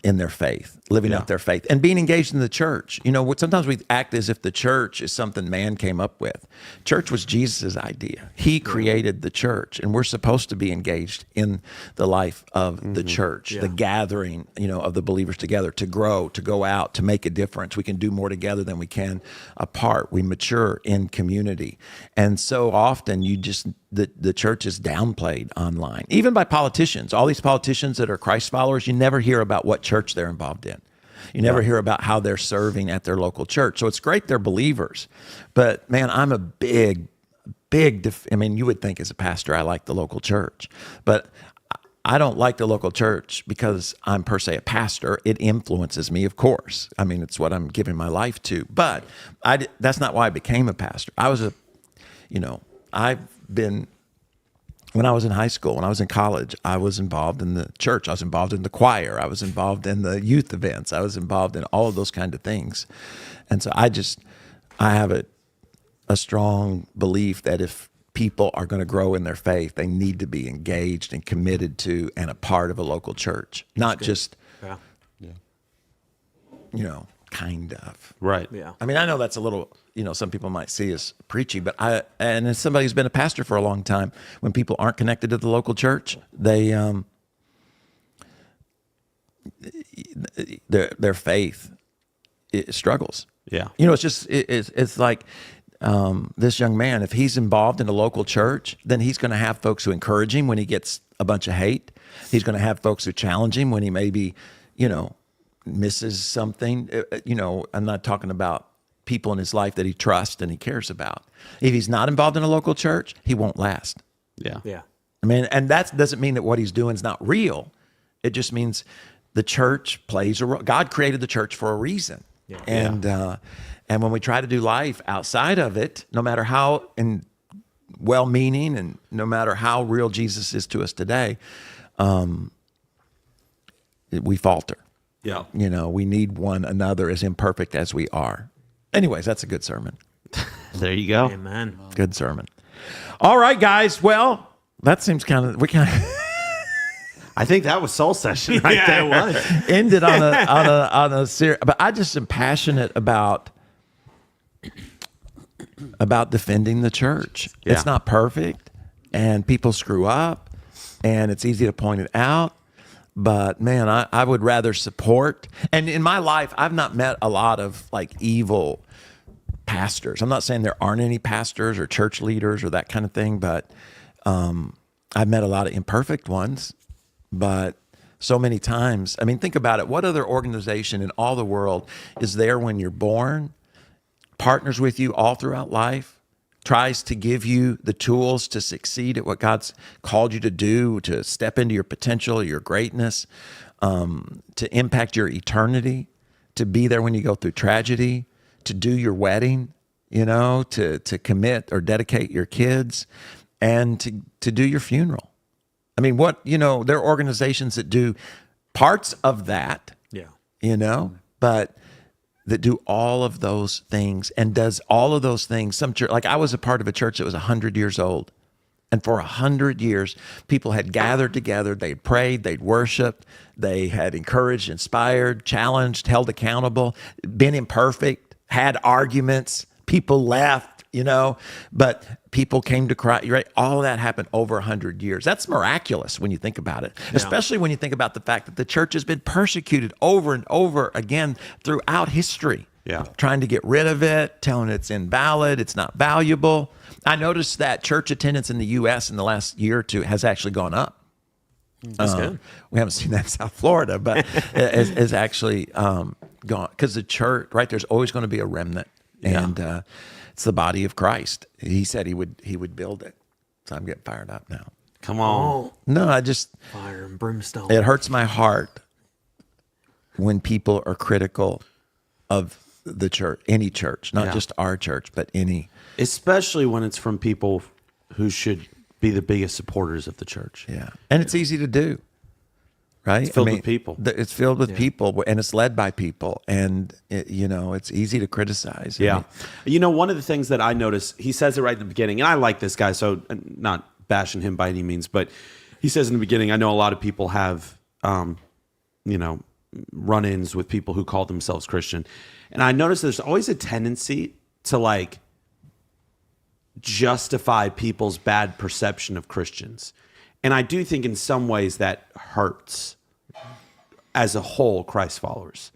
in their faith, living out their faith, and being engaged in the church. Sometimes we act as if the church is something man came up with. Church was Jesus's idea. He created the church, and we're supposed to be engaged in the life of the church, the gathering, of the believers together, to grow, to go out, to make a difference. We can do more together than we can apart. We mature in community. And so often the church is downplayed online, even by politicians. All these politicians that are Christ followers, you never hear about what church they're involved in. You never hear about how they're serving at their local church. So it's great they're believers. But man, I'm a big, you would think as a pastor, I like the local church. But I don't like the local church because I'm per se a pastor. It influences me, of course. I mean, it's what I'm giving my life to. But that's not why I became a pastor. When I was in high school, when I was in college, I was involved in the church. I was involved in the choir. I was involved in the youth events. I was involved in all of those kind of things. And so I have a strong belief that if people are going to grow in their faith, they need to be engaged and committed to and a part of a local church, not just, kind of. Right. Yeah. I mean, I know that's a little, some people might see as preachy, but and as somebody who's been a pastor for a long time, when people aren't connected to the local church, they, their faith struggles. Yeah. It's just, it's like this young man, if he's involved in a local church, then he's going to have folks who encourage him when he gets a bunch of hate. He's going to have folks who challenge him when he maybe, misses something. I'm not talking about people in his life that he trusts and he cares about. If he's not involved in a local church, he won't last. Yeah. Yeah. I mean, and that doesn't mean that what he's doing is not real. It just means the church plays a role. God created the church for a reason. Yeah. And when we try to do life outside of it, no matter how well-meaning and no matter how real Jesus is to us today, we falter. Yeah. We need one another as imperfect as we are. Anyways, that's a good sermon. There you go. Amen. Good sermon. All right, guys. Well, that seems we kind of I think that was soul session right Yeah, there. it was. ended on a serious. But I just am passionate about defending the church. Yeah. It's not perfect, and people screw up, and it's easy to point it out. But man, I would rather support. And in my life, I've not met a lot of evil pastors. I'm not saying there aren't any pastors or church leaders or that kind of thing, but I've met a lot of imperfect ones. But so many times, think about it. What other organization in all the world is there when you're born, partners with you all throughout life, tries to give you the tools to succeed at what God's called you to do, to step into your potential, your greatness, to impact your eternity, to be there when you go through tragedy, to do your wedding, to commit or dedicate your kids, and to do your funeral. There are organizations that do parts of that, Yeah. but that do all of those things and does all of those things. Some church, like I was a part of a church that was 100 years old. And for 100 years, people had gathered together, they'd prayed, they'd worshiped, they had encouraged, inspired, challenged, held accountable, been imperfect, had arguments, people left, but people came to Christ, right? All of that happened over 100 years. That's miraculous when you think about it, especially when you think about the fact that the church has been persecuted over and over again throughout history. Yeah. Trying to get rid of it, telling it's invalid, it's not valuable. I noticed that church attendance in the U.S. in the last year or two has actually gone up. That's good. We haven't seen that in South Florida, but it's actually gone because the church, right? There's always going to be a remnant, and it's the body of Christ. He said he would build it. So I'm getting fired up now. Come on. No, I just Fire and brimstone. it hurts my heart when people are critical of the church, any church, not just our church, but any. Especially when it's from people who should be the biggest supporters of the church. Yeah. And it's easy to do, right? It's filled with people. It's filled with people, and it's led by people. And, it's easy to criticize. Yeah. One of the things that I noticed, he says it right in the beginning, and I like this guy, so not bashing him by any means, but he says in the beginning, I know a lot of people have, run-ins with people who call themselves Christian. And I noticed there's always a tendency to justify people's bad perception of Christians. And I do think in some ways that hurts as a whole Christ followers.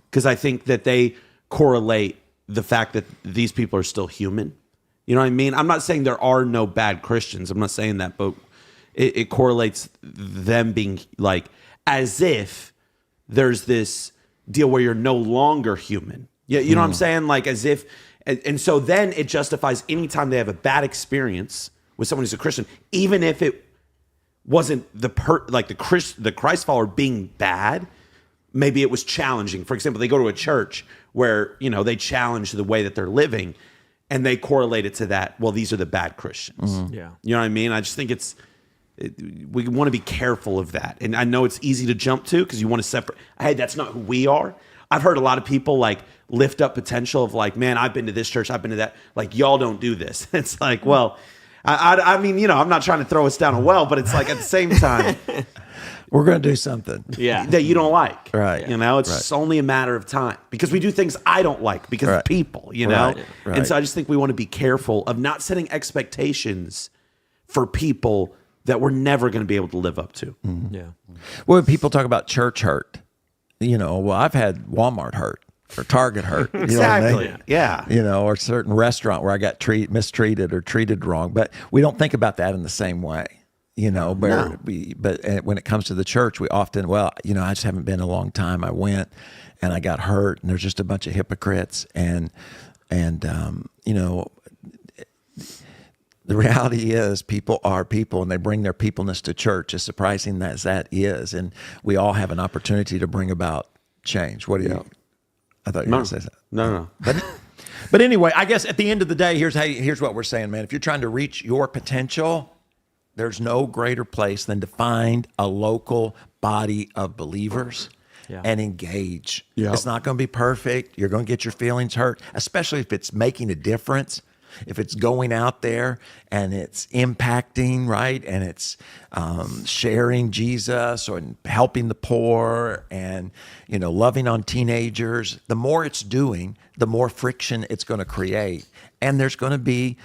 Because I think that they correlate the fact that these people are still human. You know what I mean? I'm not saying there are no bad Christians. I'm not saying that, but it correlates them being as if there's this deal where you're no longer human. You know what I'm saying? As if, and so then it justifies anytime they have a bad experience with someone who's a Christian, even if it wasn't the Christ follower being bad, maybe it was challenging. For example, they go to a church where, they challenge the way that they're living, and they correlate it to that. Well, these are the bad Christians. Mm-hmm. Yeah. You know what I mean? I just think we want to be careful of that. And I know it's easy to jump to because you want to separate. Hey, that's not who we are. I've heard a lot of people lift up potential of man, I've been to this church, I've been to that. Y'all don't do this. It's well, I mean, I'm not trying to throw us down a well, but it's at the same time, we're going to do something. Yeah. That you don't like. Right. It's just only a matter of time because we do things I don't like because of people, Right. And so I just think we want to be careful of not setting expectations for people that we're never going to be able to live up to. Mm-hmm. Yeah. Well, when people talk about church hurt, I've had Walmart hurt or Target hurt. Exactly. Know what I mean? Yeah. Or a certain restaurant where I got mistreated or treated wrong. But we don't think about that in the same way. But when it comes to the church, we often, I just haven't been a long time. I went and I got hurt, and there's just a bunch of hypocrites. And the reality is people are people, and they bring their peopleness to church, as surprising as that is. And we all have an opportunity to bring about change. What do you? I thought you were going to say that. No. But anyway, I guess at the end of the day, here's what we're saying, man. If you're trying to reach your potential, there's no greater place than to find a local body of believers and engage. Yep. It's not going to be perfect. You're going to get your feelings hurt, especially if it's making a difference. If it's going out there and it's impacting, right, and it's sharing Jesus or helping the poor and, loving on teenagers, the more it's doing, the more friction it's going to create. And there's going to be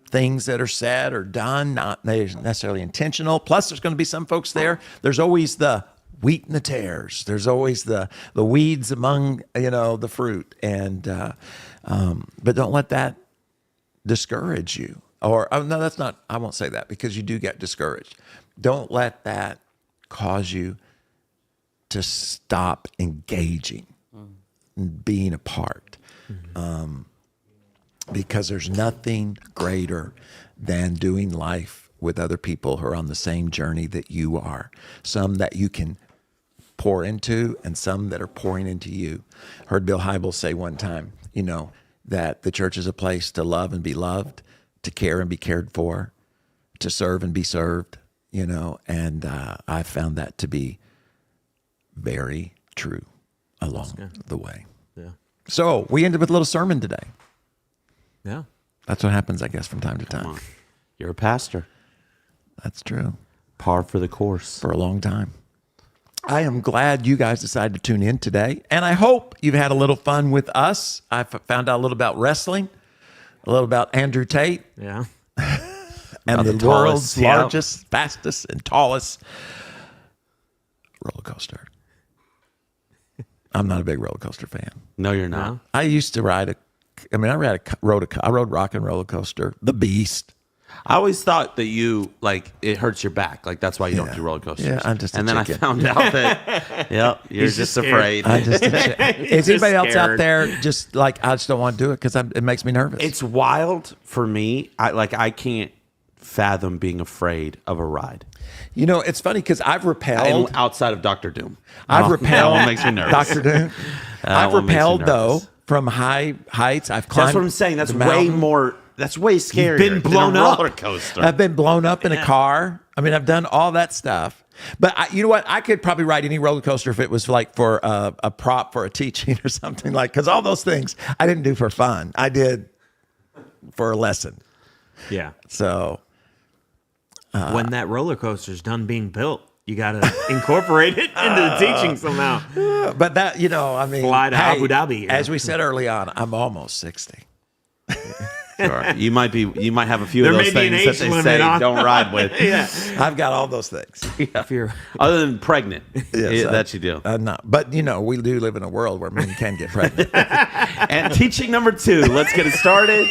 things that are said or done, not necessarily intentional. Plus, there's going to be some folks there. There's always the wheat and the tares. There's always the weeds among, the fruit. And but don't let that discourage you. Or no, that's not, I won't say that because you do get discouraged. Don't let that cause you to stop engaging and being a part. Because there's nothing greater than doing life with other people who are on the same journey that you are. Some that you can pour into and some that are pouring into you. Heard Bill Hybels say one time, that the church is a place to love and be loved, to care and be cared for, to serve and be served, and I found that to be very true along the way. Yeah. So we ended with a little sermon today. Yeah. That's what happens, I guess, from time to time. You're a pastor. That's true. Par for the course. For a long time. I am glad you guys decided to tune in today, and I hope you've had a little fun with us. I found out a little about wrestling, a little about Andrew Tate. Yeah. And the world's largest, fastest, and tallest roller coaster. I'm not a big roller coaster fan. No, you're not. I used to ride I rode rock and roller coaster, the Beast. I always thought that it hurts your back. Like, that's why you don't do roller coasters. Yeah, I'm just a And then chicken. I found out that, you're just afraid. Is anybody else out there just like, I just don't want to do it because it makes me nervous? It's wild for me. I can't fathom being afraid of a ride. You know, it's funny because I've repelled. Outside of Dr. Doom. I've repelled. That one makes me nervous. Dr. Doom. I've repelled, though, from high heights. I've climbed. That's what I'm saying. That's the way mountain. more. That's way scarier. You've been blown than a up. roller coaster. I've been blown up in a car. I mean, I've done all that stuff. But you know what? I could probably ride any roller coaster if it was like for a prop for a teaching or something like. Because all those things I didn't do for fun. I did for a lesson. Yeah. So when that roller coaster's done being built, you got to incorporate it into the teaching somehow. But that, I mean, fly to Abu Dhabi. As we said early on, I'm almost 60. Sure. You might have a few of those things that they say don't ride with. Yeah. I've got all those things. Yeah. Other than pregnant. Yes, that you do. Not. But, we do live in a world where men can get pregnant. And teaching number 2. Let's get it started.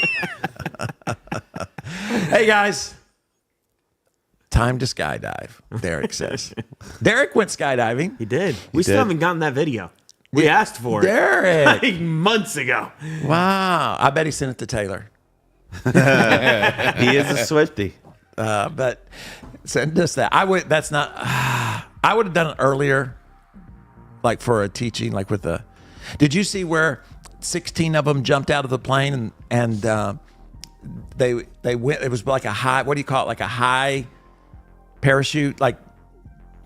Hey, guys. Time to skydive, Derek says. Derek went skydiving. He did. We still haven't gotten that video. We asked for it. Derek. Like months ago. Wow. I bet he sent it to Taylor. He is a Swiftie. But send us that. I would have done it earlier, like for a teaching, like with the. Did you see where 16 of them jumped out of the plane and they went? It was like a high. What do you call it? Like a high parachute, like.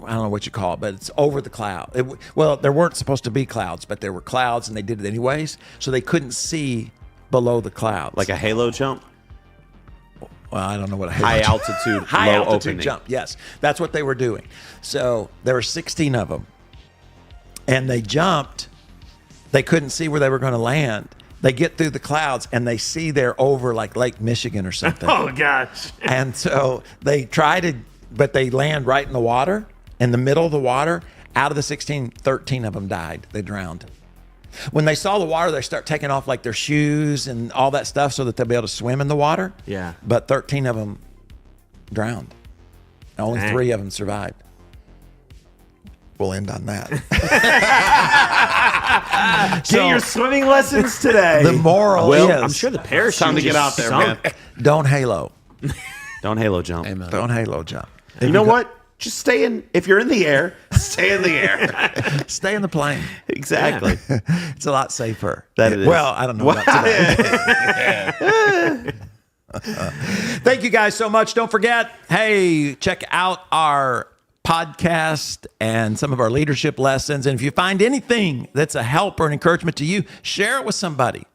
I don't know what you call it, but it's over the cloud. There weren't supposed to be clouds, but there were clouds, and they did it anyways, so they couldn't see below the clouds. Like a halo jump? Well, I don't know what a high altitude, high low altitude opening. jump. Yes, that's what they were doing. So there were 16 of them, and they jumped. They couldn't see where they were going to land. They get through the clouds, and they see they're over like Lake Michigan or something. Oh gosh! And so they try to, but they land right in the water. In the middle of the water, out of the 16, 13 of them died. They drowned. When they saw the water, they start taking off like their shoes and all that stuff so that they'll be able to swim in the water. Yeah. But 13 of them drowned. Only 3 of them survived. We'll end on that. Get your swimming lessons today. The moral is... I'm sure the parachute time to get out there, man. Don't halo. Don't halo jump. Amen. Don't halo jump. You know what? Just stay in. If you're in the air, stay in the air. Stay in the plane. Exactly. It's a lot safer. That it is. Well, I don't know about today. Thank you guys so much. Don't forget, hey, check out our podcast and some of our leadership lessons. And if you find anything that's a help or an encouragement to you, share it with somebody.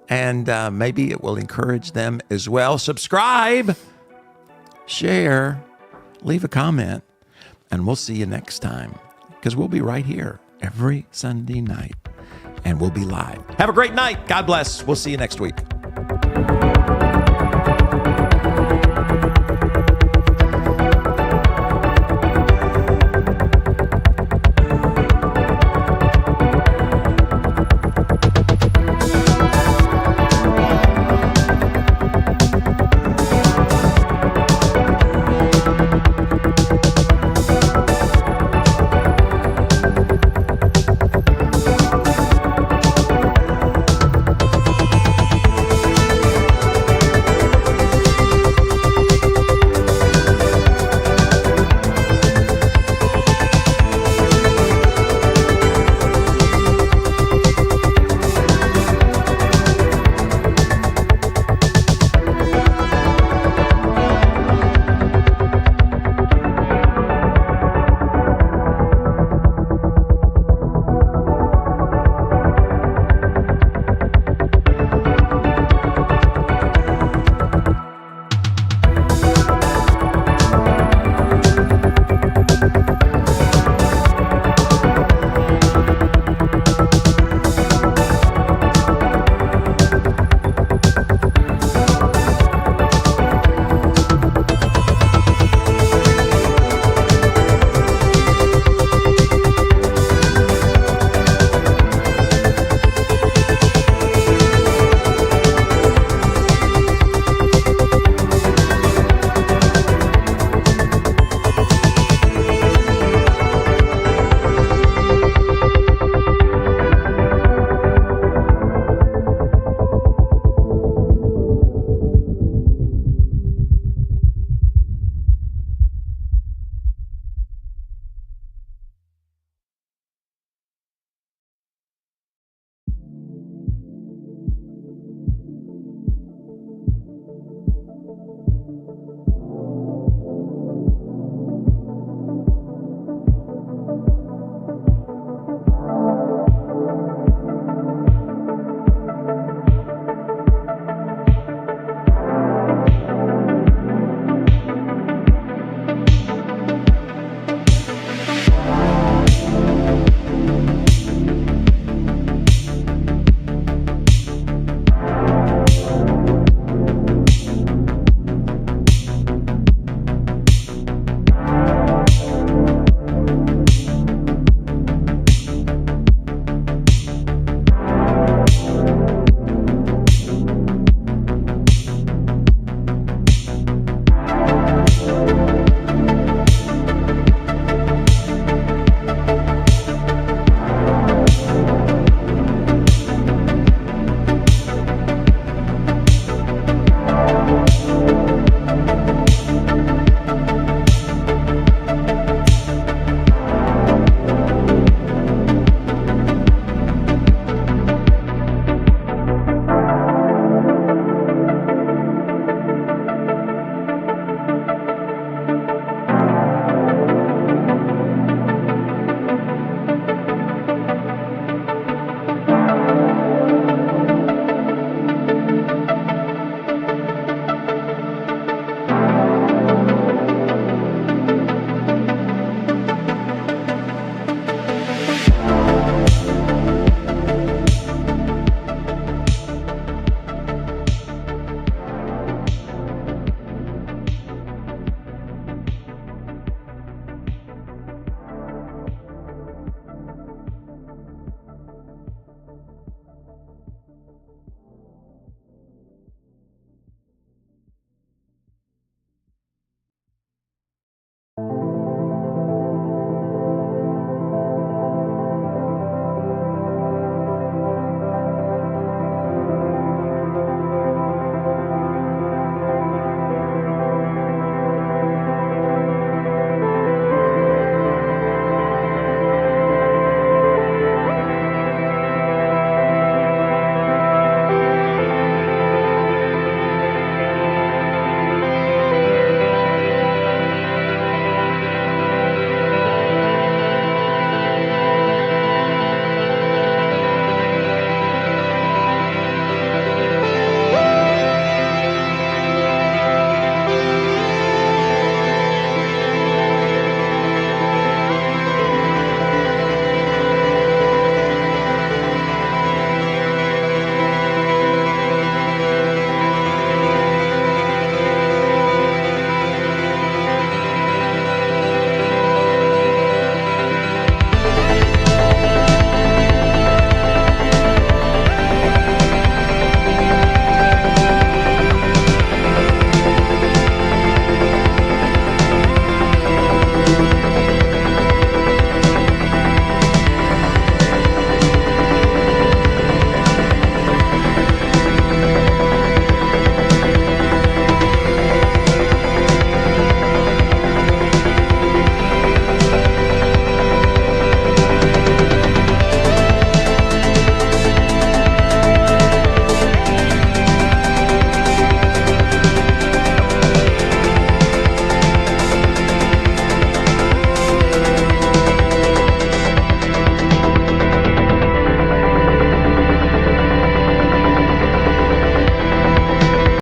And maybe it will encourage them as well. Subscribe, share, leave a comment, and we'll see you next time because we'll be right here every Sunday night and we'll be live. Have a great night. God bless. We'll see you next week.